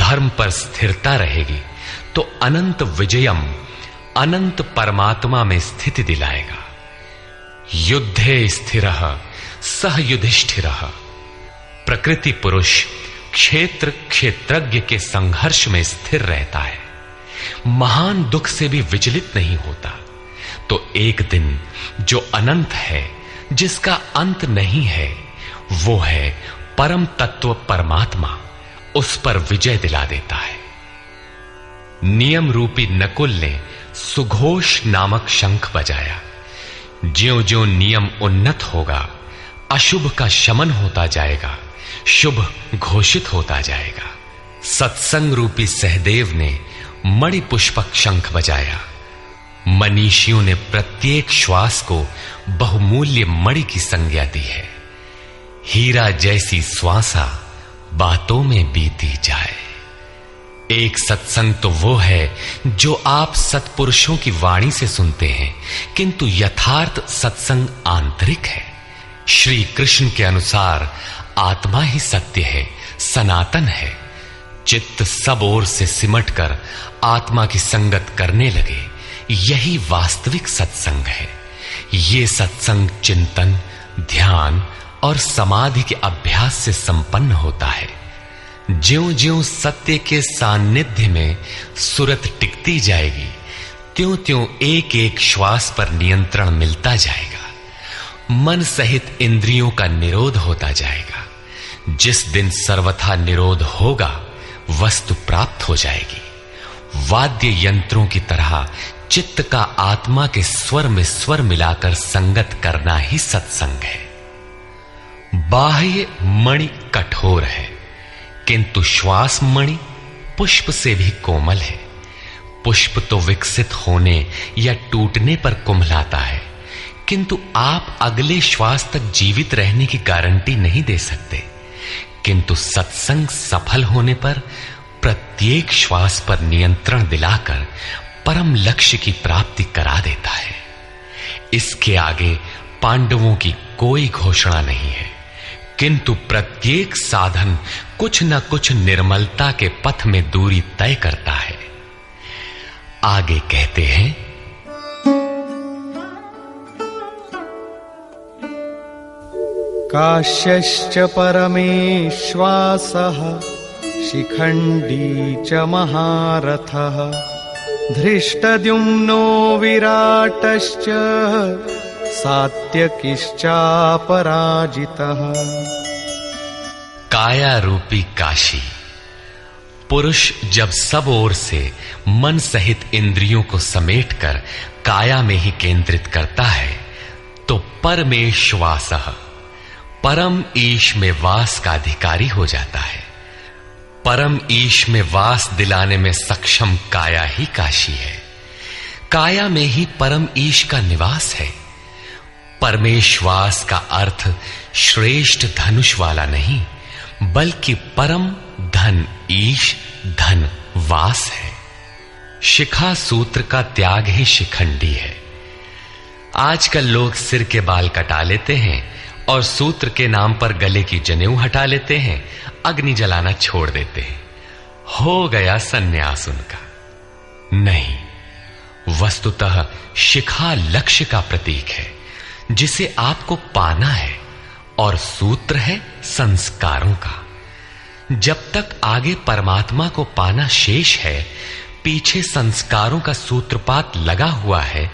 धर्म पर स्थिरता रहेगी तो अनंत विजयम अनंत परमात्मा में स्थिति दिलाएगा। युद्धे स्थिरः सह युधिष्ठिरः। प्रकृति पुरुष क्षेत्र क्षेत्रज्ञ के संघर्ष में स्थिर रहता है, महान दुख से भी विचलित नहीं होता। तो एक दिन जो अनंत है, जिसका अंत नहीं है, वो है परम तत्व परमात्मा, उस पर विजय दिला देता है। नियम रूपी नकुल ने सुघोष नामक शंख बजाया। ज्यों ज्यों नियम उन्नत होगा, अशुभ का शमन होता जाएगा, शुभ घोषित होता जाएगा। सत्संग रूपी सहदेव ने मणि पुष्पक शंख बजाया। मनीषियों ने प्रत्येक श्वास को बहुमूल्य मणि की संज्ञा दी है। हीरा जैसी श्वासा बातों में बीती जाए। एक सत्संग तो वो है जो आप सत्पुरुषों की वाणी से सुनते हैं, किंतु यथार्थ सत्संग आंतरिक है। श्री कृष्ण के अनुसार आत्मा ही सत्य है, सनातन है। चित्त सब ओर से सिमटकर आत्मा की संगत करने लगे, यही वास्तविक सत्संग है। ये सत्संग चिंतन, ध्यान और समाधि के अभ्यास से संपन्न होता है। ज्यों-ज्यों सत्य के सान्निध्य में सुरत टिकती जाएगी, त्यों-त्यों एक एक श्वास पर नियंत्रण मिलता जाएगा। मन सहित इंद्रियों का निरोध होता जाएगा। जिस दिन सर्वथा निरोध होगा, वस्तु प्राप्त हो जाएगी। वाद्य यंत्रों की तरह चित्त का आत्मा के स्वर में स्वर मिलाकर संगत करना ही सत्संग है। बाह्य मणि कठोर है, किंतु श्वास मणि पुष्प से भी कोमल है। पुष्प तो विकसित होने या टूटने पर कुम्हलाता है, किंतु आप अगले श्वास तक जीवित रहने की गारंटी नहीं दे सकते। किंतु सत्संग सफल होने पर प्रत्येक श्वास पर नियंत्रण दिलाकर परम लक्ष्य की प्राप्ति करा देता है। इसके आगे पांडवों की कोई घोषणा नहीं है, किंतु प्रत्येक साधन कुछ न कुछ निर्मलता के पथ में दूरी तय करता है। आगे कहते हैं,
काश्यश्च परमेश्वासः शिखण्डी च महारथः धृष्टद्युम्नो विराटश्च सात्यकिश्चापराजितः।
काया रूपी काशी। पुरुष जब सब ओर से मन सहित इंद्रियों को समेटकर काया में ही केंद्रित करता है, तो परमेश्वासः परम ईश में वास का अधिकारी हो जाता है। परम ईश में वास दिलाने में सक्षम काया ही काशी है। काया में ही परम ईश का निवास है। परमेश्वास का अर्थ श्रेष्ठ धनुष वाला नहीं, बल्कि परम धन ईश धन वास है। शिखा सूत्र का त्याग ही शिखंडी है। आजकल लोग सिर के बाल कटा लेते हैं और सूत्र के नाम पर गले की जनेऊ हटा लेते हैं, अग्नि जलाना छोड़ देते हैं। हो गया सन्यास उनका। नहीं, वस्तुतः शिखा लक्ष्य का प्रतीक है जिसे आपको पाना है, और सूत्र है संस्कारों का। जब तक आगे परमात्मा को पाना शेष है, पीछे संस्कारों का सूत्रपात लगा हुआ है,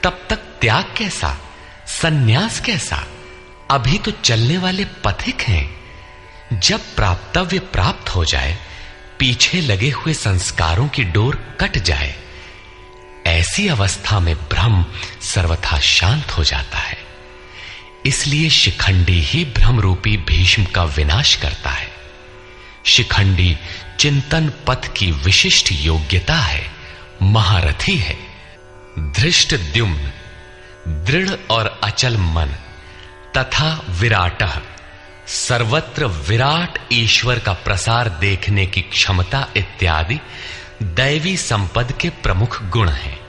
तब तक त्याग कैसा, सन्यास कैसा? अभी तो चलने वाले पथिक हैं। जब प्राप्तव्य प्राप्त हो जाए, पीछे लगे हुए संस्कारों की डोर कट जाए, ऐसी अवस्था में ब्रह्म सर्वथा शांत हो जाता है। इसलिए शिखंडी ही ब्रह्म रूपी भीष्म का विनाश करता है। शिखंडी चिंतन पथ की विशिष्ट योग्यता है, महारथी है। धृष्टद्युम्न दृढ़ और अचल मन तथा विराटः सर्वत्र विराट ईश्वर का प्रसार देखने की क्षमता इत्यादि दैवी संपद के प्रमुख गुण हैं।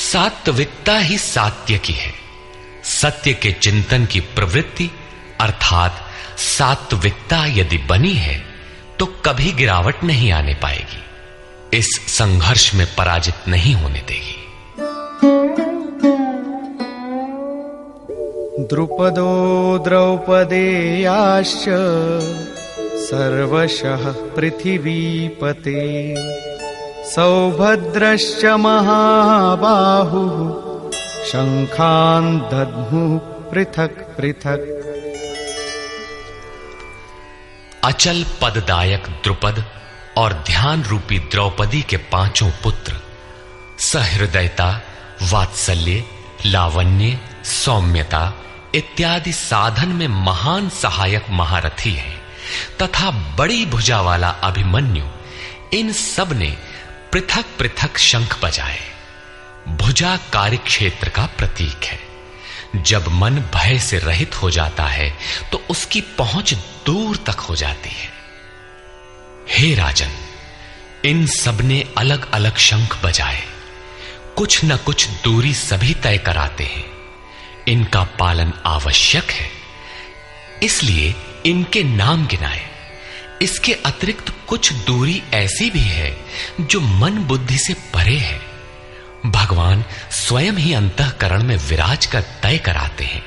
सात्विकता ही सात्य की है। सत्य के चिंतन की प्रवृत्ति अर्थात सात्विकता यदि बनी है तो कभी गिरावट नहीं आने पाएगी, इस संघर्ष में पराजित नहीं होने देगी।
द्रुपदो द्रौपदेयाश्च सर्वशः पृथिवीपते सौभद्रश्च महाबाहुः शंखान् दद्मुः पृथक् पृथक्।
अचल पददायक द्रुपद और ध्यान रूपी द्रौपदी के पांचों पुत्र सहृदयता, वात्सल्य, लावण्य, सौम्यता इत्यादि साधन में महान सहायक महारथी हैं तथा बड़ी भुजा वाला अभिमन्यु, इन सब ने पृथक पृथक शंख बजाए। भुजा कार्य क्षेत्र का प्रतीक है। जब मन भय से रहित हो जाता है तो उसकी पहुंच दूर तक हो जाती है। हे राजन, इन सब ने अलग अलग शंख बजाए, कुछ न कुछ दूरी सभी तय कराते हैं। इनका पालन आवश्यक है, इसलिए इनके नाम गिनाए। इसके अतिरिक्त कुछ दूरी ऐसी भी है जो मन बुद्धि से परे है। भगवान स्वयं ही अंतःकरण में विराज कर तय कराते हैं।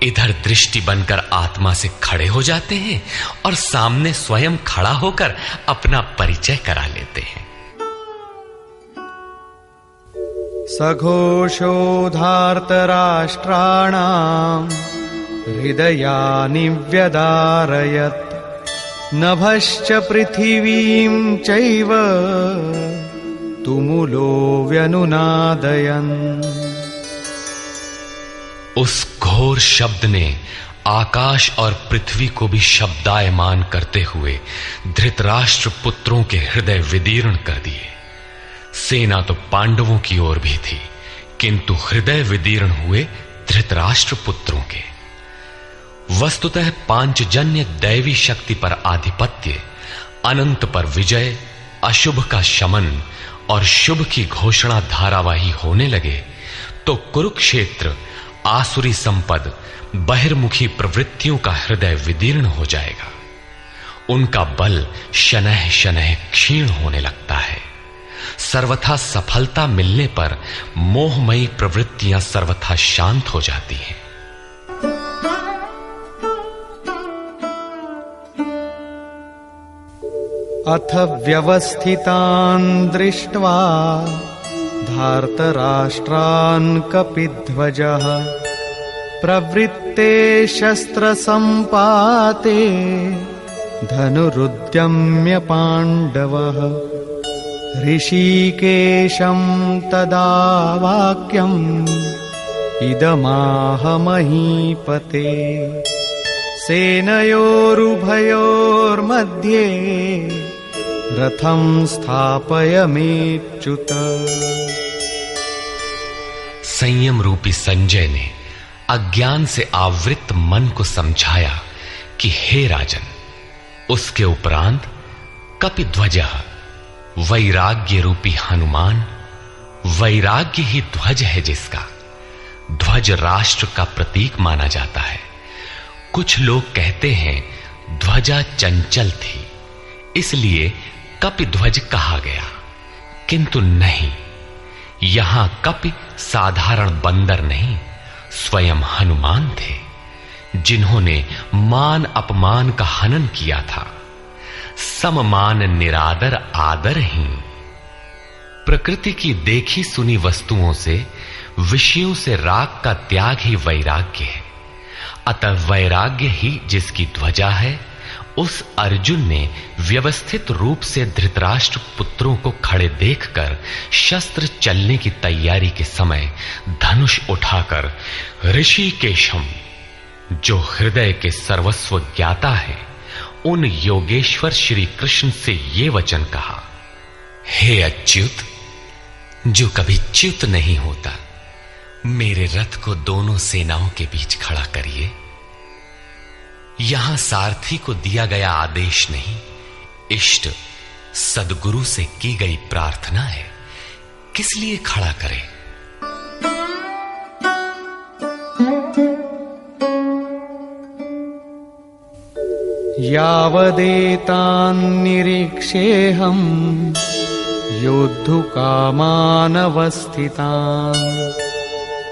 इधर दृष्टि बनकर आत्मा से खड़े हो जाते हैं और सामने स्वयं खड़ा होकर अपना परिचय करा लेते हैं।
सघोषोधार्तराष्ट्राणाम् हृदयानि व्यदारयत् नभश्च पृथिवीं चैव तुमुलो व्यनुनादयन्।
उस घोर शब्द ने आकाश और पृथ्वी को भी शब्दायमान करते हुए धृतराष्ट्र पुत्रों के हृदय विदीर्ण कर दिए। सेना तो पांडवों की ओर भी थी, किंतु हृदय विदीर्ण हुए धृतराष्ट्र पुत्रों के। वस्तुतः पांचजन्य दैवी शक्ति पर आधिपत्य, अनंत पर विजय, अशुभ का शमन और शुभ की घोषणा धारावाही होने लगे तो कुरुक्षेत्र आसुरी संपद, बहिर्मुखी प्रवृत्तियों का हृदय विदीर्ण हो जाएगा। उनका बल शनैः शनैः क्षीण होने लगता है। सर्वथा सफलता मिलने पर मोहमयी प्रवृत्तियां सर्वथा शांत हो जाती हैं।
अथ व्यवस्थितान् दृष्ट्वा धार्तराष्ट्रान् कपिध्वजः प्रवृत्ते शस्त्रसम्पाते धनुरुद्यम्य पाण्डवः ऋषिकेशं तदा वाक्यम् इदमाह महीपते सेनयोरुभयोर्मध्ये रथं स्थापयमेच्युत।
संयम रूपी संजय ने अज्ञान से आवृत मन को समझाया कि हे राजन, उसके उपरांत कपिध्वजः वैराग्य रूपी हनुमान, वैराग्य ही ध्वज है जिसका। ध्वज राष्ट्र का प्रतीक माना जाता है, कुछ लोग कहते हैं ध्वजा चंचल थी, इसलिए कपिध्वज कहा गया, किंतु नहीं, यहां कपि साधारण बंदर नहीं, स्वयं हनुमान थे, जिन्होंने मान अपमान का हनन किया था। सममान निरादर आदरहीन। प्रकृति की देखी सुनी वस्तुओं से, विषयों से राग का त्याग ही वैराग्य है। अतः वैराग्य ही जिसकी ध्वजा है, उस अर्जुन ने व्यवस्थित रूप से धृतराष्ट्र पुत्रों को खड़े देखकर शस्त्र चलने की तैयारी के समय धनुष उठाकर ऋषिकेशम, जो हृदय के सर्वस्व ज्ञाता है, उन योगेश्वर श्री कृष्ण से ये वचन कहा, हे अच्युत, जो कभी च्युत नहीं होता, मेरे रथ को दोनों सेनाओं के बीच खड़ा करिए। यहां सारथी को दिया गया आदेश नहीं, इष्ट सद्गुरु से की गई प्रार्थना है, किस लिए खड़ा करें?
यावदेतान् निरीक्षेऽहम् योद्धुकामानवस्थितान्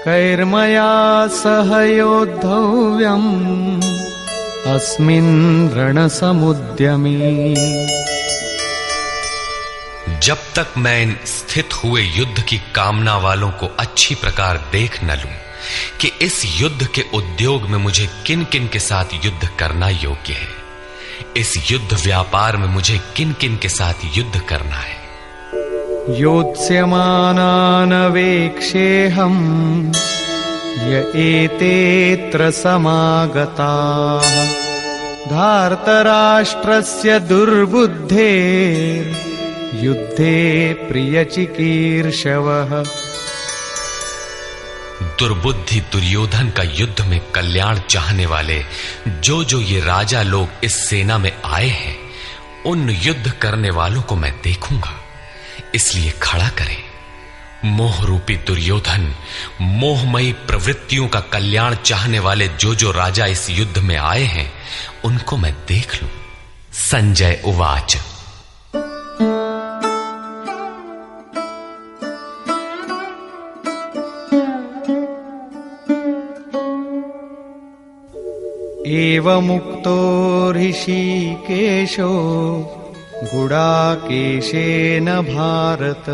कैर्मया सह योद्धव्यम् अस्मिन् रणसमुद्यमे।
जब तक मैं इन स्थित हुए युद्ध की कामना वालों को अच्छी प्रकार देख न लूं कि इस युद्ध के उद्योग में मुझे किन किन के साथ युद्ध करना योग्य है, इस युद्ध व्यापार में मुझे किन किन के साथ युद्ध करना है।
योत्स्यमानानवेक्षेऽहम् य एतेऽत्र समागताः धार्तराष्ट्रस्य दुर्बुद्धेर्युद्धे प्रियचिकीर्षवः।
दुर्बुद्धि दुर्योधन का युद्ध में कल्याण चाहने वाले जो ये राजा लोग इस सेना में आए हैं, उन युद्ध करने वालों को मैं देखूंगा, इसलिए खड़ा करें। मोह रूपी दुर्योधन, मोहमयी प्रवृत्तियों का कल्याण चाहने वाले जो राजा इस युद्ध में आए हैं, उनको मैं देख लूं। संजय उवाच।
एवमुक्तो ऋषिकेशो गुडाकेशेन भारत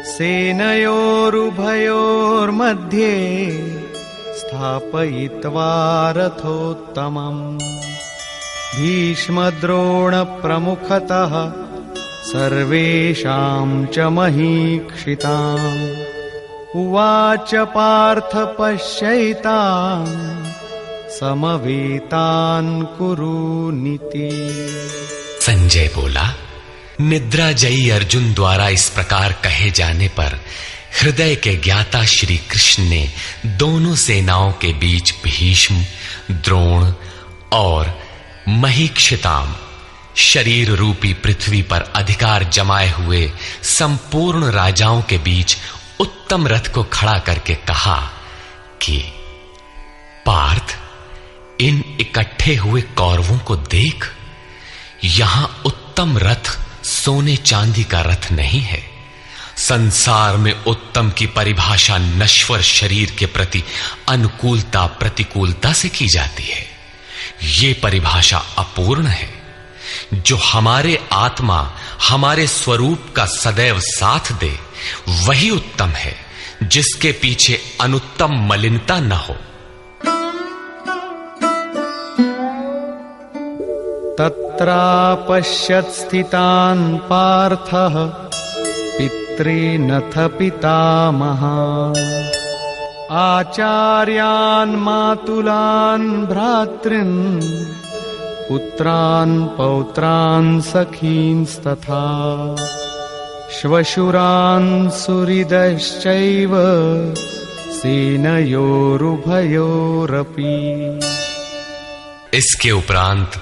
सेनयोरुभयोर्मध्ये स्थापयित्वा रथोत्तमम् भीष्मद्रोणप्रमुखतः सर्वेषां च महीक्षिताम् उवाच पार्थ पश्यैतान् समवेतान् कुरुनीति।
संजय बोला, निद्राजयी अर्जुन द्वारा इस प्रकार कहे जाने पर हृदय के ज्ञाता श्री कृष्ण ने दोनों सेनाओं के बीच भीष्म, द्रोण और महीक्षिताम, शरीर रूपी पृथ्वी पर अधिकार जमाए हुए संपूर्ण राजाओं के बीच उत्तम रथ को खड़ा करके कहा कि पार्थ, इन इकट्ठे हुए कौरवों को देख, यहां उत्तम रथ सोने चांदी का रथ नहीं है। संसार में उत्तम की परिभाषा नश्वर शरीर के प्रति अनुकूलता प्रतिकूलता से की जाती है। ये परिभाषा अपूर्ण है। जो हमारे आत्मा, हमारे स्वरूप का सदैव साथ दे, वही उत्तम है, जिसके पीछे अनुत्तम मलिनता न हो।
तत्रापश्यत् स्थितान् पार्थः पितॄनथ पितामहान् आचार्यान् मातुलान् भ्रातॄन् पुत्रान् पौत्रान् सखींस्तथा श्वशुरान् सुहृदश्चैव सेनयोरुभयोरपि।
इसके उपरांत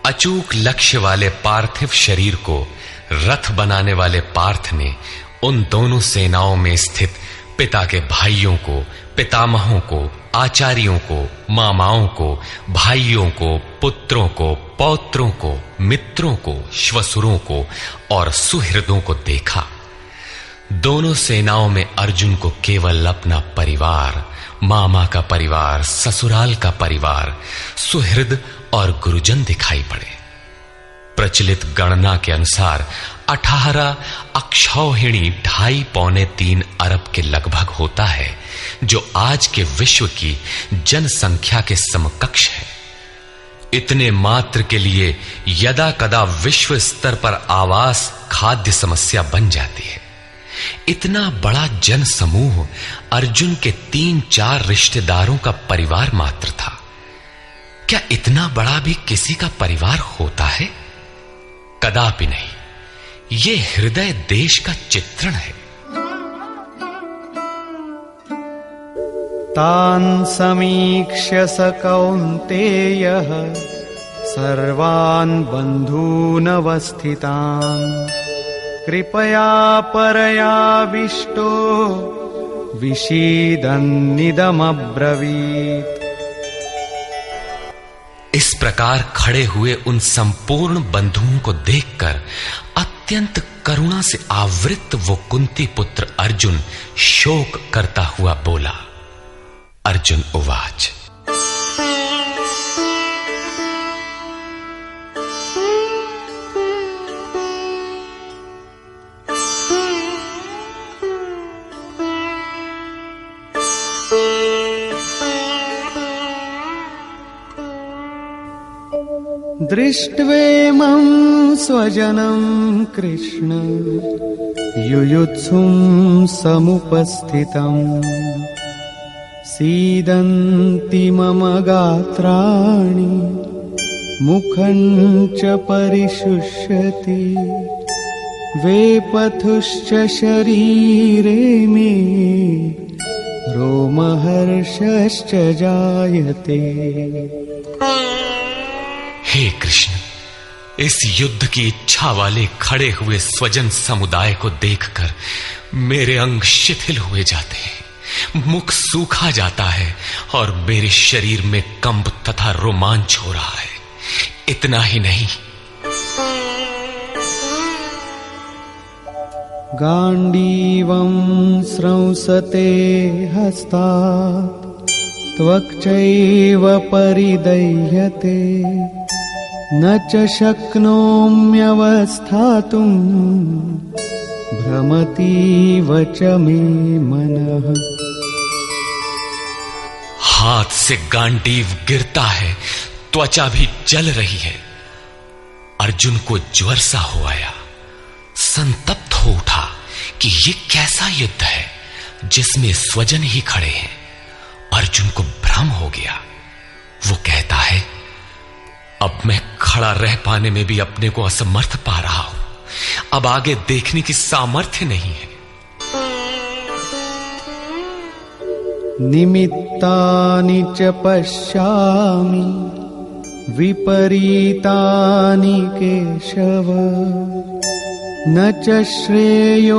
अचूक लक्ष्य वाले पार्थिव शरीर को रथ बनाने वाले पार्थ ने उन दोनों सेनाओं में स्थित पिता के भाइयों को, पितामहों को, आचार्यों को, मामाओं को, भाइयों को, पुत्रों को, पौत्रों को, मित्रों को, श्वसुरों को और सुहृदों को देखा। दोनों सेनाओं में अर्जुन को केवल अपना परिवार, मामा का परिवार, ससुराल का परिवार, सुहृद और गुरुजन दिखाई पड़े। प्रचलित गणना के अनुसार 18 अक्षौहिणी 2.5-3 अरब के लगभग होता है, जो आज के विश्व की जनसंख्या के समकक्ष है। इतने मात्र के लिए यदा कदा विश्व स्तर पर आवास, खाद्य समस्या बन जाती है। इतना बड़ा जन समूह अर्जुन के 3-4 रिश्तेदारों का परिवार मात्र था। क्या इतना बड़ा भी किसी का परिवार होता है? कदापि नहीं। यह हृदय देश का चित्रण है।
तान् समीक्ष्य स कौन्तेयः सर्वान् बन्धूनवस्थितान् कृपया परयाविष्टो विषीदन्निदमब्रवीत्।
इस प्रकार खड़े हुए उन संपूर्ण बंधुओं को देखकर अत्यंत करुणा से आवृत वो कुंती पुत्र अर्जुन शोक करता हुआ बोला। अर्जुन उवाच।
दृष्ट्वेमं स्वजनं कृष्ण युयुत्सुं समुपस्थितम् सीदन्ति मम गात्राणि मुखं च परिशुष्यति वेपथुश्च शरीरे मे रोमहर्षश्च जायते।
हे कृष्ण, इस युद्ध की इच्छा वाले खड़े हुए स्वजन समुदाय को देखकर मेरे अंग शिथिल हुए जाते हैं, मुख सूखा जाता है और मेरे शरीर में कंप तथा रोमांच हो रहा है। इतना ही नहीं,
गांडीवं स्रंसते हस्तात् त्वक्चैव परिदह्यते न च शक्नोम्यवस्थातुं भ्रमतीव च मे मनः।
हाथ से गांडीव गिरता है, त्वचा भी जल रही है। अर्जुन को ज्वर सा हो आया, संतप्त हो उठा कि ये कैसा युद्ध है जिसमें स्वजन ही खड़े हैं। अर्जुन को भ्रम हो गया। वो कहता है, अब मैं खड़ा रह पाने में भी अपने को असमर्थ पा रहा हूं। अब आगे देखने की सामर्थ्य नहीं है।
निमित्तानि च पश्यामि विपरीतानि केशव न च श्रेयोनुपश्यामि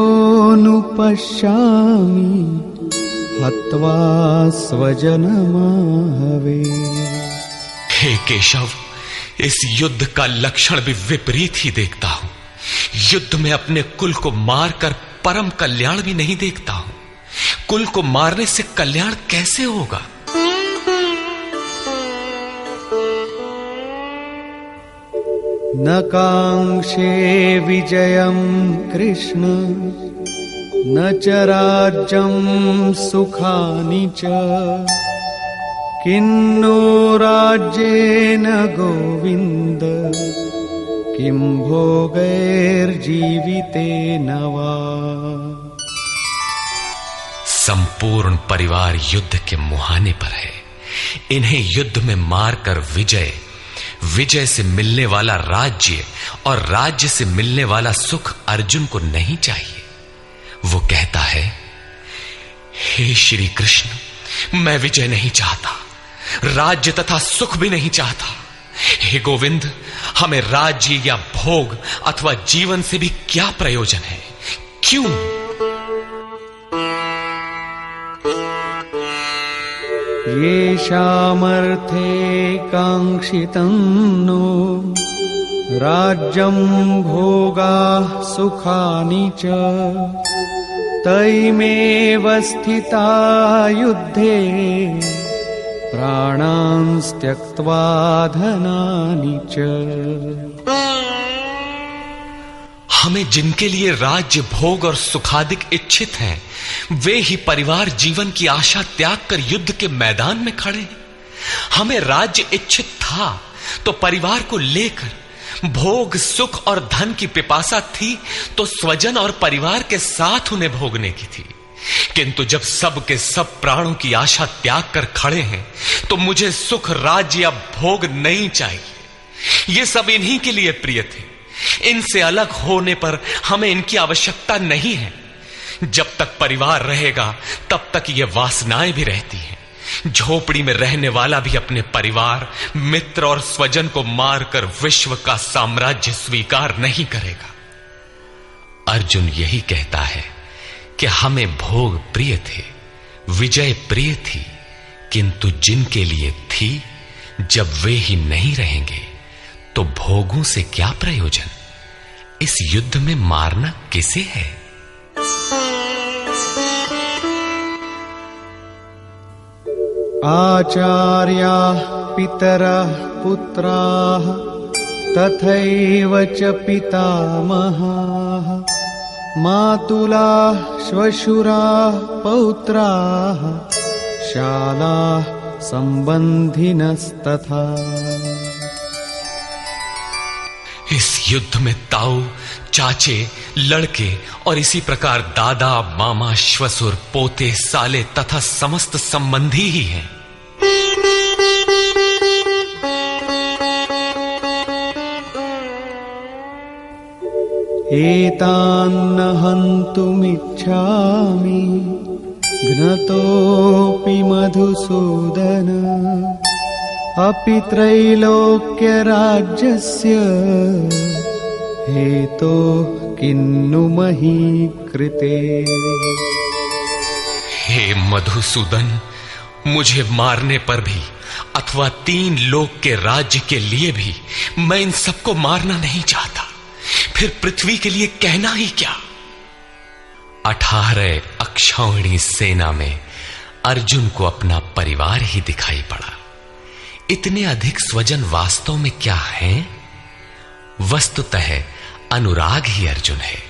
हत्वा स्वजनमाहवे।
हे केशव, इस युद्ध का लक्षण भी विपरीत ही देखता हूं। युद्ध में अपने कुल को मारकर परम कल्याण भी नहीं देखता हूं। कुल को मारने से कल्याण कैसे होगा?
न कांक्षे विजयं कृष्ण न च राज्यं सुखानि च किन्नो राज्येन गोविन्द किं भोगैर्जीवितेन वा।
संपूर्ण परिवार युद्ध के मुहाने पर है। इन्हें युद्ध में मारकर विजय से मिलने वाला राज्य और राज्य से मिलने वाला सुख अर्जुन को नहीं चाहिए। वो कहता है, हे श्री कृष्ण, मैं विजय नहीं चाहता, राज्य तथा सुख भी नहीं चाहता। हे गोविंद, हमें राज्य या भोग अथवा जीवन से भी क्या प्रयोजन है? क्यों?
येषामर्थे काङ्क्षितं नो राज्यं भोगाः सुखानि च तैमेव स्थिता युद्धे प्राणांस् त्यक्त्वा धनानि च।
हमें जिनके लिए राज्य भोग और सुखादिक इच्छित हैं, वे ही परिवार जीवन की आशा त्याग कर युद्ध के मैदान में खड़े। हमें राज्य इच्छित था तो परिवार को लेकर, भोग सुख और धन की पिपासा थी तो स्वजन और परिवार के साथ उन्हें भोगने की थी। किंतु जब सब के सब प्राणों की आशा त्याग कर खड़े हैं तो मुझे सुख राज्य या भोग नहीं चाहिए। ये सब इन्हीं के लिए प्रिय थे। इनसे अलग होने पर हमें इनकी आवश्यकता नहीं है। जब तक परिवार रहेगा तब तक ये वासनाएं भी रहती हैं। झोपड़ी में रहने वाला भी अपने परिवार, मित्र और स्वजन को मारकर विश्व का साम्राज्य स्वीकार नहीं करेगा। अर्जुन यही कहता है कि हमें भोग प्रिय थे, विजय प्रिय थी, किंतु जिनके लिए थी जब वे ही नहीं रहेंगे तो भोगों से क्या प्रयोजन। इस युद्ध में मारना किसे है।
आचार्याः पितरः पुत्राः तथैव च पितामहाः मातुलाः श्वशुराः पौत्राः शालाः सम्बन्धिनस्तथा।
इस युद्ध में ताऊ, चाचे, लड़के और इसी प्रकार दादा, मामा, श्वसुर, पोते, साले तथा समस्त संबंधी ही हैं।
एतान्न हन्तुमिच्छामि घ्नतोऽपि मधुसूदन अपि त्रैलोक्यराज्यस्य हेतो किन्नु मही कृते।
हे मधुसूदन, मुझे मारने पर भी अथवा 3 लोक के राज्य के लिए भी मैं इन सबको मारना नहीं चाहता। फिर पृथ्वी के लिए कहना ही क्या। 18 अक्षौहिणी सेना में अर्जुन को अपना परिवार ही दिखाई पड़ा। इतने अधिक स्वजन वास्तव में क्या हैं? वस्तुतः अनुराग ही अर्जुन है।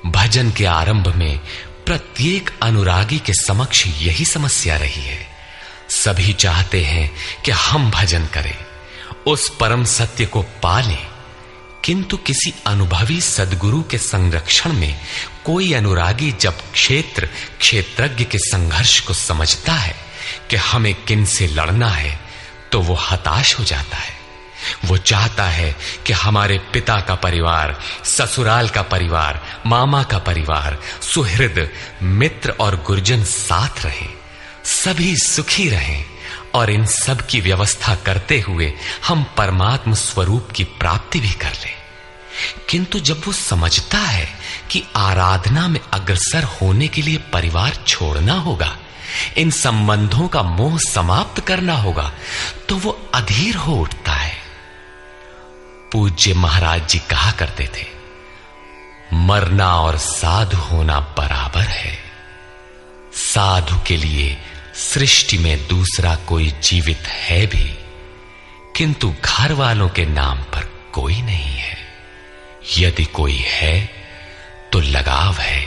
भजन के आरंभ में प्रत्येक अनुरागी के समक्ष यही समस्या रही है। सभी चाहते हैं कि हम भजन करें, उस परम सत्य को पालें, किंतु किसी अनुभवी सद्गुरु के संरक्षण में कोई अनुरागी जब क्षेत्रज्ञ के संघर्ष को समझता है कि हमें किन से लड़ना है तो वो हताश हो जाता है। वो चाहता है कि हमारे पिता का परिवार, ससुराल का परिवार, मामा का परिवार, सुहृद, मित्र और गुरुजन साथ रहे, सभी सुखी रहें और इन सब की व्यवस्था करते हुए हम परमात्म स्वरूप की प्राप्ति भी कर लें। किंतु जब वो समझता है कि आराधना में अग्रसर होने के लिए परिवार छोड़ना होगा, इन संबंधों का मोह समाप्त करना होगा, तो वो अधीर हो उठता है। पूज्य महाराज जी कहा करते थे, मरना और साधु होना बराबर है। साधु के लिए सृष्टि में दूसरा कोई जीवित है भी, किंतु घर वालों के नाम पर कोई नहीं है। यदि कोई है तो लगाव है,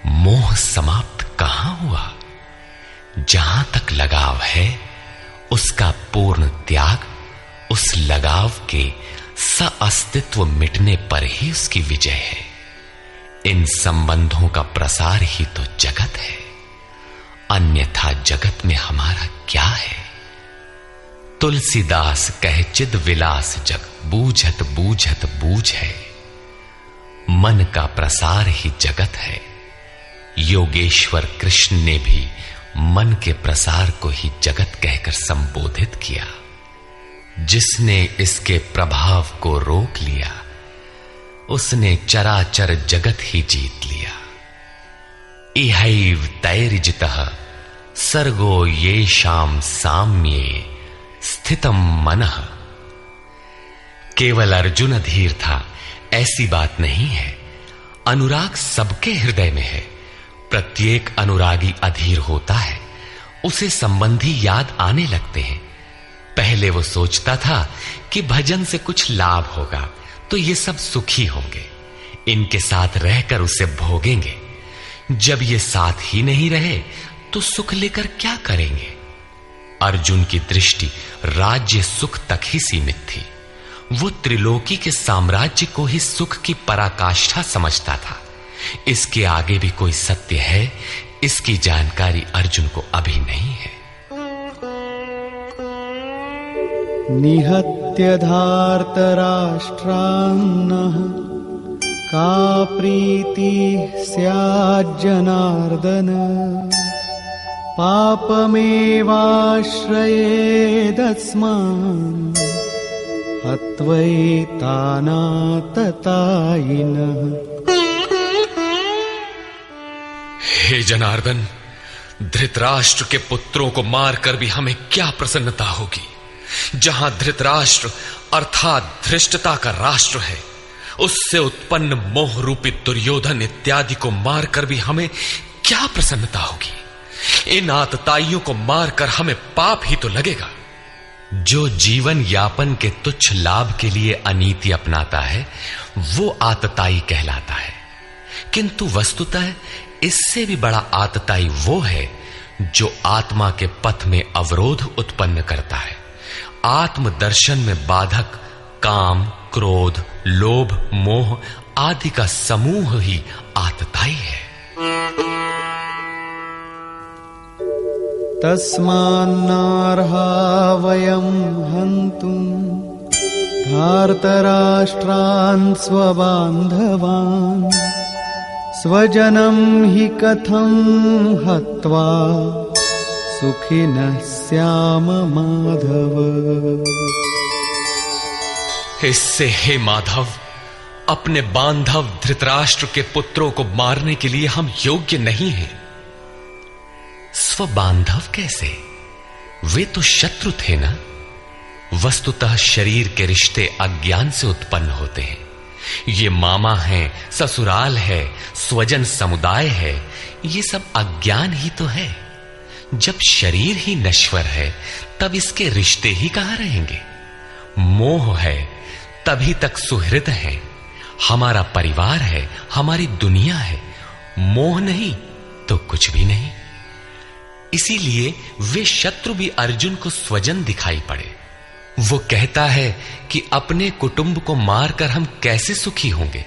मोह समाप्त कहां हुआ। जहां तक लगाव है उसका पूर्ण त्याग, उस लगाव के अस्तित्व मिटने पर ही उसकी विजय है। इन संबंधों का प्रसार ही तो जगत है, अन्यथा जगत में हमारा क्या है। तुलसीदास कहे चिद विलास जग, बूझत बूझत बूझ है। मन का प्रसार ही जगत है। योगेश्वर कृष्ण ने भी मन के प्रसार को ही जगत कहकर संबोधित किया। जिसने इसके प्रभाव को रोक लिया, उसने चराचर जगत ही जीत लिया। इहैव तैर्जितः सर्गो येषां साम्ये स्थितम मनः। केवल अर्जुन अधीर था ऐसी बात नहीं है। अनुराग सबके हृदय में है। प्रत्येक अनुरागी अधीर होता है। उसे संबंधी याद आने लगते हैं। पहले वो सोचता था कि भजन से कुछ लाभ होगा तो ये सब सुखी होंगे, इनके साथ रहकर उसे भोगेंगे। जब ये साथ ही नहीं रहे तो सुख लेकर क्या करेंगे। अर्जुन की दृष्टि राज्य सुख तक ही सीमित थी। वो त्रिलोकी के साम्राज्य को ही सुख की पराकाष्ठा समझता था। इसके आगे भी कोई सत्य है, इसकी जानकारी अर्जुन को अभी नहीं है।
निहत्य धार्तराष्ट्रान्नः का प्रीति स्याज्जनार्दन पापमेवाश्रयेदस्मान् हत्वैतानाततायिनः।
हे जनार्दन, धृतराष्ट्र के पुत्रों को मारकर भी हमें क्या प्रसन्नता होगी। जहां धृतराष्ट्र अर्थात धृष्टता का राष्ट्र है, उससे उत्पन्न मोह रूपी दुर्योधन इत्यादि को मारकर भी हमें क्या प्रसन्नता होगी। इन आतताइयों को मारकर हमें पाप ही तो लगेगा। जो जीवन यापन के तुच्छ लाभ के लिए अनीति अपनाता है वो आतताई कहलाता है। किंतु वस्तुतः इससे भी बड़ा आतताई वो है जो आत्मा के पथ में अवरोध उत्पन्न करता है। आत्मदर्शन में बाधक काम, क्रोध, लोभ, मोह आदि का समूह ही आतताई है।
तस्मान्नार्हा वयं हन्तुं धार्तराष्ट्रान् स्वबान्धवान् स्वजनं हि कथं हत्वा सुखिनः स्याम माधव।
इससे हे माधव, अपने बांधव धृतराष्ट्र के पुत्रों को मारने के लिए हम योग्य नहीं हैं। स्वबांधव कैसे? वे तो शत्रु थे ना। वस्तुतः शरीर के रिश्ते अज्ञान से उत्पन्न होते हैं। ये मामा है, ससुराल है, स्वजन समुदाय है, ये सब अज्ञान ही तो है। जब शरीर ही नश्वर है तब इसके रिश्ते ही कहां रहेंगे। मोह है तभी तक सुहृद है, हमारा परिवार है, हमारी दुनिया है। मोह नहीं तो कुछ भी नहीं। इसीलिए वे शत्रु भी अर्जुन को स्वजन दिखाई पड़े। वो कहता है कि अपने कुटुंब को मारकर हम कैसे सुखी होंगे।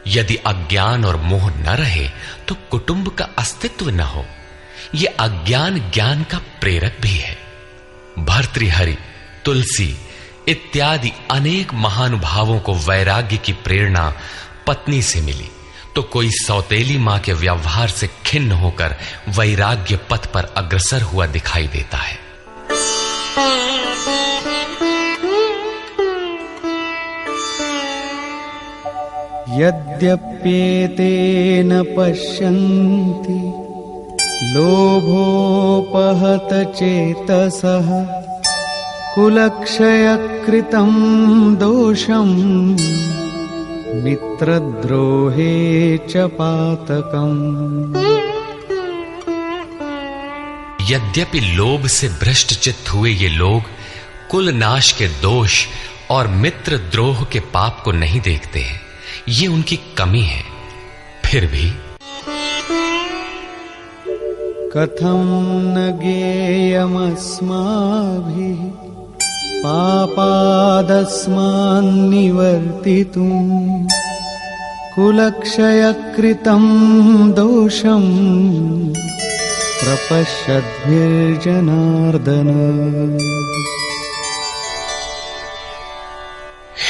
यदि अज्ञान और मोह न रहे तो कुटुंब का अस्तित्व न हो। यह अज्ञान ज्ञान का प्रेरक भी है। भर्तृहरि, तुलसी इत्यादि अनेक महानुभावों को वैराग्य की प्रेरणा पत्नी से मिली तो कोई सौतेली मां के व्यवहार से खिन्न होकर वैराग्य पथ पर अग्रसर हुआ दिखाई देता है।
यद्यप्येतेन पश्यन्ति लोभोपहत चेतसः कुलक्षयकृतं दोषं मित्रद्रोहे च पातकम्।
यद्यपि लोभ से भ्रष्ट चित्त हुए ये लोग कुल नाश के दोष और मित्र द्रोह के पाप को नहीं देखते हैं, ये उनकी कमी है। फिर भी
कथं न ज्ञेयमस्माभिः पापादस्मान्निवर्तितुं कुलक्षयकृतं दोषं प्रपश्यद्भिर्जनार्दन।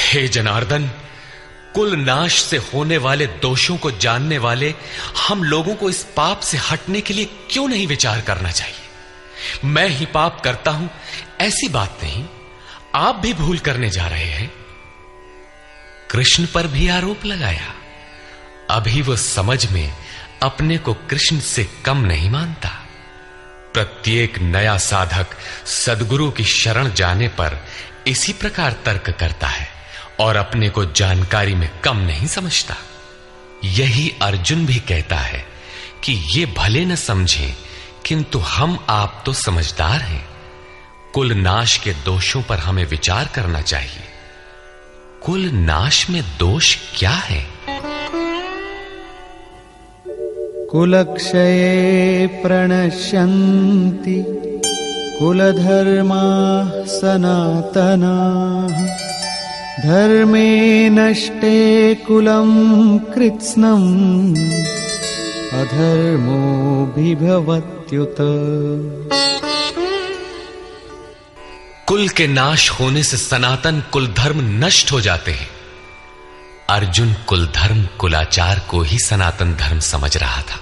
हे जनार्दन, कुल नाश से होने वाले दोषों को जानने वाले हम लोगों को इस पाप से हटने के लिए क्यों नहीं विचार करना चाहिए। मैं ही पाप करता हूं ऐसी बात नहीं, आप भी भूल करने जा रहे हैं। कृष्ण पर भी आरोप लगाया। अभी वो समझ में अपने को कृष्ण से कम नहीं मानता। प्रत्येक नया साधक सद्गुरु की शरण जाने पर इसी प्रकार तर्क करता है और अपने को जानकारी में कम नहीं समझता। यही अर्जुन भी कहता है कि ये भले न समझें, किंतु हम आप तो समझदार हैं। कुल नाश के दोषों पर हमें विचार करना चाहिए। कुल नाश में दोष क्या है?
कुलक्षये प्रणश्यन्ति कुलधर्माः सनातनाः धर्मे नष्टे कुलं कृत्स्नम् अधर्मोऽभिभवत्युत।
कुल के नाश होने से सनातन कुल धर्म नष्ट हो जाते हैं। अर्जुन कुल धर्म कुलाचार को ही सनातन धर्म समझ रहा था।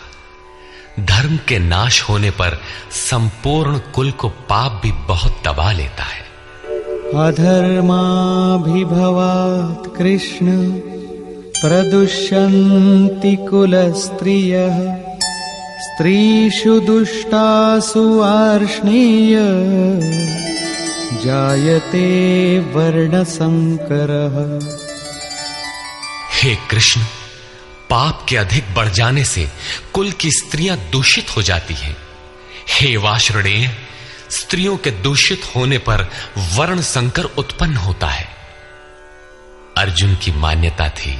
धर्म के नाश होने पर संपूर्ण कुल को पाप भी बहुत दबा लेता है।
अधर्माभिभवात् कृष्ण प्रदुष्यन्ति कुलस्त्रियः स्त्रीषु दुष्टासु वार्ष्णेय जायते वर्णसंकरः।
हे कृष्ण, पाप के अधिक बढ़ जाने से कुल की स्त्रियां दूषित हो जाती हैं। हे वार्ष्णेय, स्त्रियों के दूषित होने पर वर्ण संकर उत्पन्न होता है। अर्जुन की मान्यता थी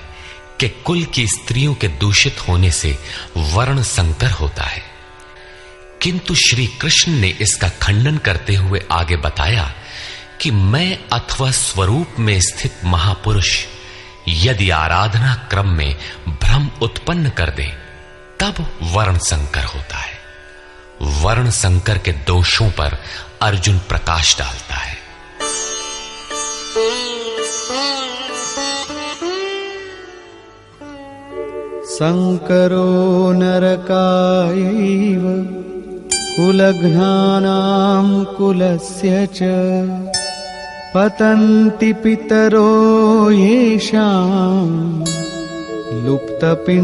कि कुल की स्त्रियों के दूषित होने से वर्ण संकर होता है, किंतु श्री कृष्ण ने इसका खंडन करते हुए आगे बताया कि मैं अथवा स्वरूप में स्थित महापुरुष यदि आराधना क्रम में भ्रम उत्पन्न कर दे तब वर्ण संकर होता है। वर्ण संकर के दोषों पर अर्जुन प्रकाश डालता है।
संकरो नरकायैव कुलघ्नानां कुलस्य च पतन्ति पितरो येषां लुप्तपिण्डोदकक्रियाः।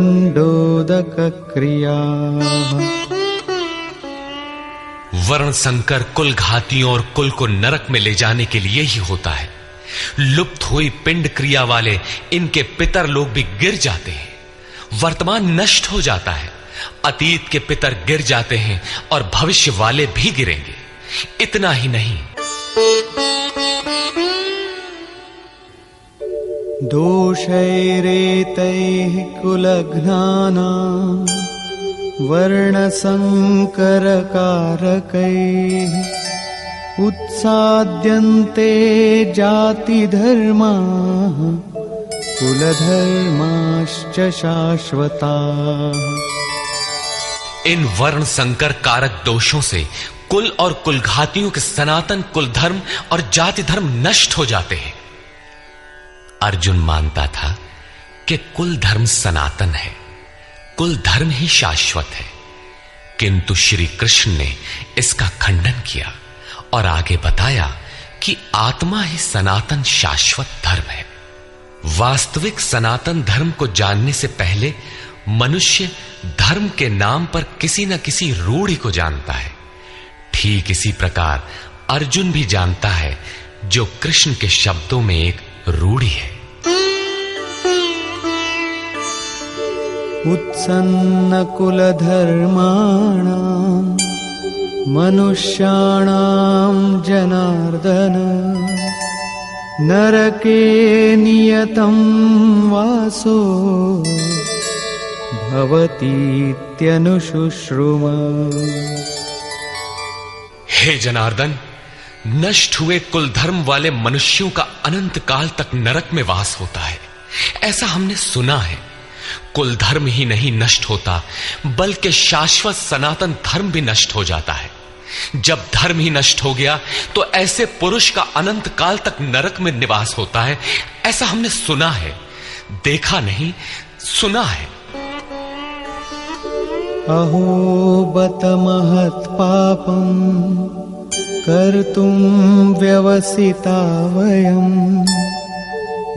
वर्ण संकर कुल घातियों और कुल को नरक में ले जाने के लिए ही होता है। लुप्त हुई पिंड क्रिया वाले इनके पितर लोग भी गिर जाते हैं। वर्तमान नष्ट हो जाता है, अतीत के पितर गिर जाते हैं और भविष्य वाले भी गिरेंगे। इतना ही नहीं,
दोषैरेतैः कुलघ्नानां वर्णसंकरकारकैः उत्साद्यन्ते जातिधर्माः कुलधर्माश्च शाश्वताः।
इन वर्ण संकर कारक दोषों से कुल और कुलघातियों के सनातन कुल धर्म और जाति धर्म नष्ट हो जाते हैं। अर्जुन मानता था कि कुल धर्म सनातन है, कुल धर्म ही शाश्वत है, किंतु श्री कृष्ण ने इसका खंडन किया और आगे बताया कि आत्मा ही सनातन शाश्वत धर्म है। वास्तविक सनातन धर्म को जानने से पहले मनुष्य धर्म के नाम पर किसी न किसी रूढ़ि को जानता है। ठीक इसी प्रकार अर्जुन भी जानता है जो कृष्ण के शब्दों में एक रूढ़ि है।
उत्सन्न कुलधर्माणां मनुष्याणां जनार्दन नरके नियतं वासो भवतीत्यनुशुश्रुम।
हे जनार्दन, नष्ट हुए कुल धर्म वाले मनुष्यों का अनंत काल तक नरक में वास होता है, ऐसा हमने सुना है। कुल धर्म ही नहीं नष्ट होता, बल्कि शाश्वत सनातन धर्म भी नष्ट हो जाता है। जब धर्म ही नष्ट हो गया तो ऐसे पुरुष का अनंत काल तक नरक में निवास होता है, ऐसा हमने सुना है, देखा नहीं, सुना है।
अहो बत महत् पापं कर्तुं व्यवसिता वयं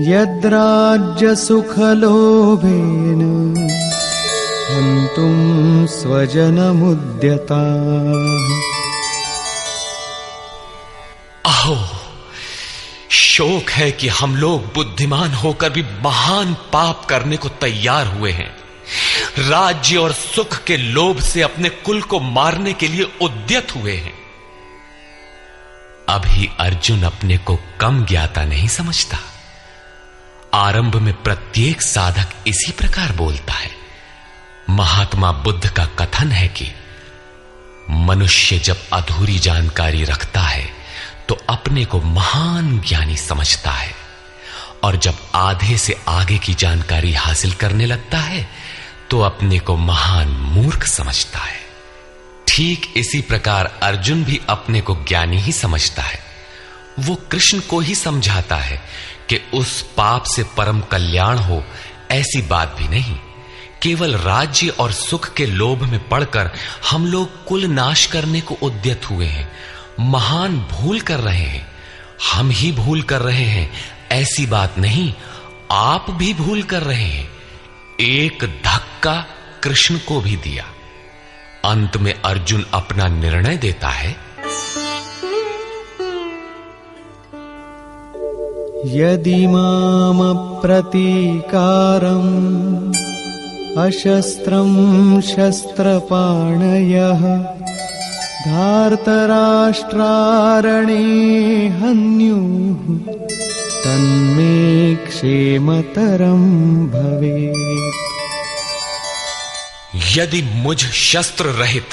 यद्राज्य सुखलोभेन हन्तुं स्वजनमुद्यताः।
शोक है कि हम लोग बुद्धिमान होकर भी महान पाप करने को तैयार हुए हैं। राज्य और सुख के लोभ से अपने कुल को मारने के लिए उद्यत हुए हैं। अभी अर्जुन अपने को कम ज्ञाता नहीं समझता। आरंभ में प्रत्येक साधक इसी प्रकार बोलता है। महात्मा बुद्ध का कथन है कि मनुष्य जब अधूरी जानकारी रखता है तो अपने को महान ज्ञानी समझता है, और जब आधे से आगे की जानकारी हासिल करने लगता है तो अपने को महान मूर्ख समझता है। ठीक इसी प्रकार अर्जुन भी अपने को ज्ञानी ही समझता है। वो कृष्ण को ही समझाता है कि उस पाप से परम कल्याण हो, ऐसी बात भी नहीं। केवल राज्य और सुख के लोभ में पड़कर हम लोग कुल नाश करने को उद्यत हुए हैं। महान भूल कर रहे हैं। हम ही भूल कर रहे हैं, ऐसी बात नहीं। आप भी भूल कर रहे हैं। एक धक्का कृष्ण को भी दिया। अंत में अर्जुन अपना निर्णय देता है।
यदि माम प्रतीकारम् अशस्त्रं शस्त्रपाणयः धार्तराष्ट्रारणे हन्युः तन्मे क्षेमतरं भवेत्।
यदि मुझ शस्त्र रहित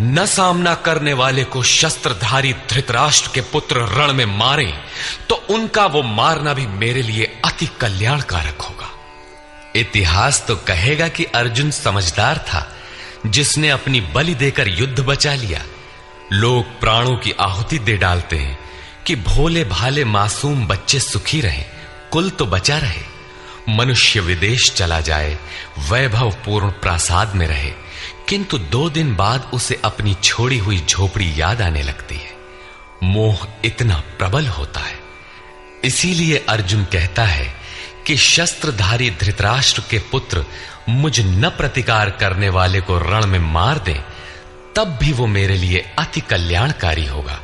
न सामना करने वाले को शस्त्रधारी धृतराष्ट्र के पुत्र रण में मारे तो उनका वो मारना भी मेरे लिए अति कल्याणकारक होगा। इतिहास तो कहेगा कि अर्जुन समझदार था, जिसने अपनी बलि देकर युद्ध बचा लिया। लोग प्राणों की आहुति दे डालते हैं कि भोले भाले मासूम बच्चे सुखी रहें, कुल तो बचा रहे। मनुष्य विदेश चला जाए, वैभवपूर्ण प्रासाद में रहे, किंतु 2 दिन बाद उसे अपनी छोड़ी हुई झोपड़ी याद आने लगती है। मोह इतना प्रबल होता है। इसीलिए अर्जुन कहता है कि शस्त्रधारी धृतराष्ट्र के पुत्र मुझ न प्रतिकार करने वाले को रण में मार दें, तब भी वो मेरे लिए अति कल्याणकारी होगा,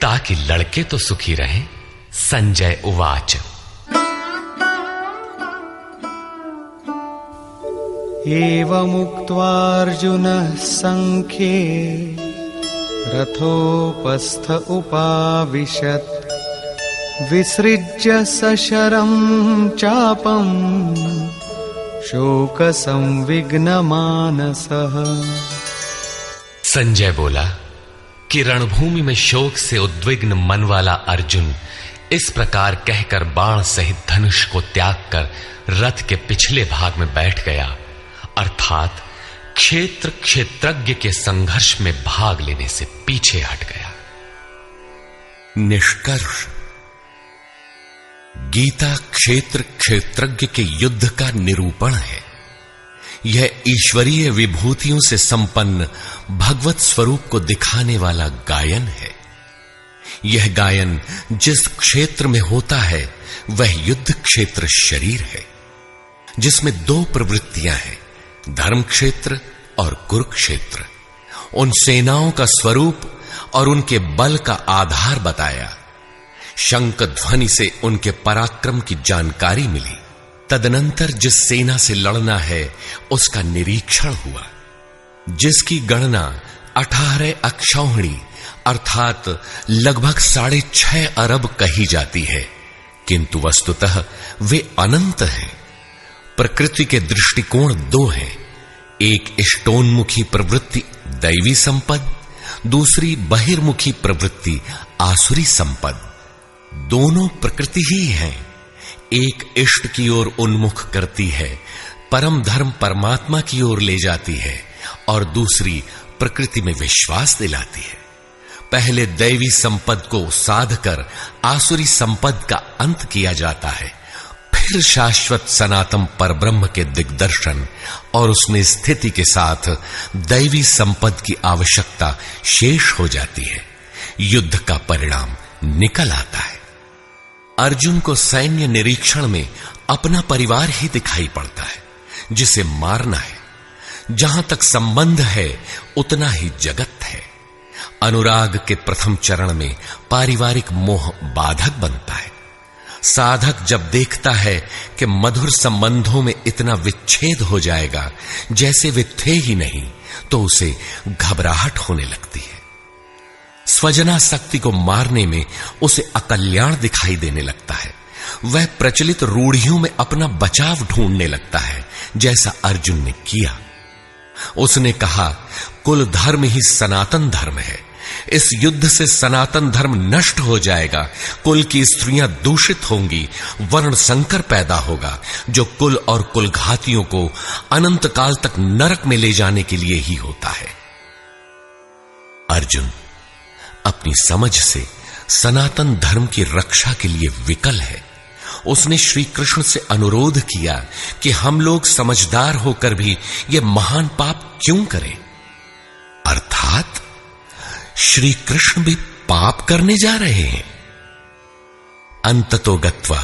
ताकि लड़के तो सुखी रहें। संजय उवाच।
एवमुक्त्वार्जुनः संख्ये रथोपस्थ उपाविशत् विसृज्य सशरं चापं शोकसंविघ्नमानसः।
संजय बोला कि रणभूमि में शोक से उद्विग्न मन वाला अर्जुन इस प्रकार कहकर बाण सहित धनुष को त्याग कर रथ के पिछले भाग में बैठ गया, अर्थात क्षेत्र क्षेत्रज्ञ के संघर्ष में भाग लेने से पीछे हट गया।
निष्कर्ष। गीता क्षेत्र क्षेत्रज्ञ के युद्ध का निरूपण है। यह ईश्वरीय विभूतियों से संपन्न भगवत स्वरूप को दिखाने वाला गायन है। यह गायन जिस क्षेत्र में होता है वह युद्ध क्षेत्र शरीर है, जिसमें 2 प्रवृत्तियां हैं, धर्म क्षेत्र और कुरुक्षेत्र। उन सेनाओं का स्वरूप और उनके बल का आधार बताया। शंख ध्वनि से उनके पराक्रम की जानकारी मिली। तदनंतर जिस सेना से लड़ना है उसका निरीक्षण हुआ, जिसकी गणना 18 अक्षौहिणी अर्थात लगभग 6.5 अरब कही जाती है, किंतु वस्तुतः वे अनंत हैं। प्रकृति के दृष्टिकोण 2 हैं। एक इष्टोन्मुखी प्रवृत्ति दैवी संपद, दूसरी बहिर्मुखी प्रवृत्ति आसुरी संपद। दोनों प्रकृति ही हैं। एक इष्ट की ओर उन्मुख करती है, परम धर्म परमात्मा की ओर ले जाती है, और दूसरी प्रकृति में विश्वास दिलाती है। पहले दैवी संपद को साध कर आसुरी संपद का अंत किया जाता है, फिर शाश्वत सनातन परब्रह्म के दिग्दर्शन और उसमें स्थिति के साथ दैवी संपद की आवश्यकता शेष हो जाती है। युद्ध का परिणाम निकल आता है। अर्जुन को सैन्य निरीक्षण में अपना परिवार ही दिखाई पड़ता है, जिसे मारना है। जहां तक संबंध है उतना ही जगत है। अनुराग के प्रथम चरण में पारिवारिक मोह बाधक बनता है। साधक जब देखता है कि मधुर संबंधों में इतना विच्छेद हो जाएगा जैसे वे थे ही नहीं, तो उसे घबराहट होने लगती है। स्वजनासक्ति को मारने में उसे अकल्याण दिखाई देने लगता है। वह प्रचलित रूढ़ियों में अपना बचाव ढूंढने लगता है, जैसा अर्जुन ने किया। उसने कहा, कुल धर्म ही सनातन धर्म है। इस युद्ध से सनातन धर्म नष्ट हो जाएगा, कुल की स्त्रियां दूषित होंगी, वर्ण संकर पैदा होगा, जो कुल और कुलघातियों को अनंत काल तक नरक में ले जाने के लिए ही होता है। अर्जुन अपनी समझ से सनातन धर्म की रक्षा के लिए विकल है। उसने श्री कृष्ण से अनुरोध किया कि हम लोग समझदार होकर भी यह महान पाप क्यों करें। अर्थात श्री कृष्ण भी पाप करने जा रहे हैं। अंततोगत्वा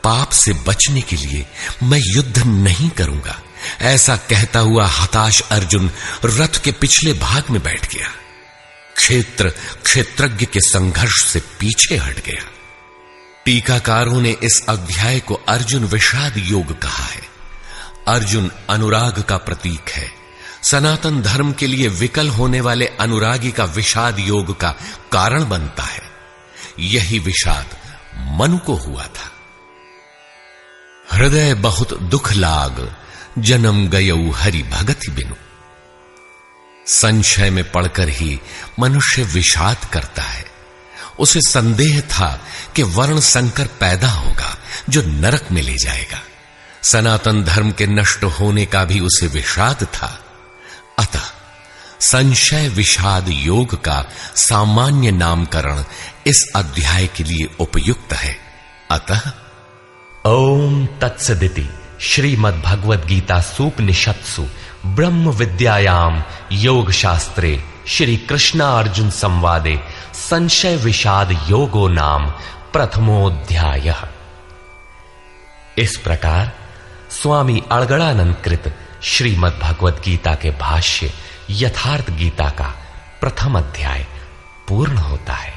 पाप से बचने के लिए मैं युद्ध नहीं करूंगा, ऐसा कहता हुआ हताश अर्जुन रथ के पिछले भाग में बैठ गया। क्षेत्रज्ञ के संघर्ष से पीछे हट गया। टीकाकारों ने इस अध्याय को अर्जुन विषाद योग कहा है। अर्जुन अनुराग का प्रतीक है। सनातन धर्म के लिए विकल होने वाले अनुरागी का विषाद योग का कारण बनता है। यही विषाद मनु को हुआ था। हृदय बहुत दुख लाग, जन्म गयऊ हरि भगति बिनु। संशय में पड़कर ही मनुष्य विषाद करता है। उसे संदेह था कि वर्ण संकर पैदा होगा जो नरक में ले जाएगा। सनातन धर्म के नष्ट होने का भी उसे विषाद था। अतः संशय विषाद योग का सामान्य नामकरण इस अध्याय के लिए उपयुक्त है। अतः
ओम तत्सदिति श्रीमद् भगवद गीता सूपनिषत्सु ब्रह्म विद्यायाम योग शास्त्रे श्री कृष्णार्जुन संवादे संशय विषाद योगो नाम प्रथमोऽध्यायः। इस प्रकार स्वामी अड़गड़ानंद कृत श्रीमद् भगवद गीता के भाष्य यथार्थ गीता का प्रथम अध्याय पूर्ण होता है।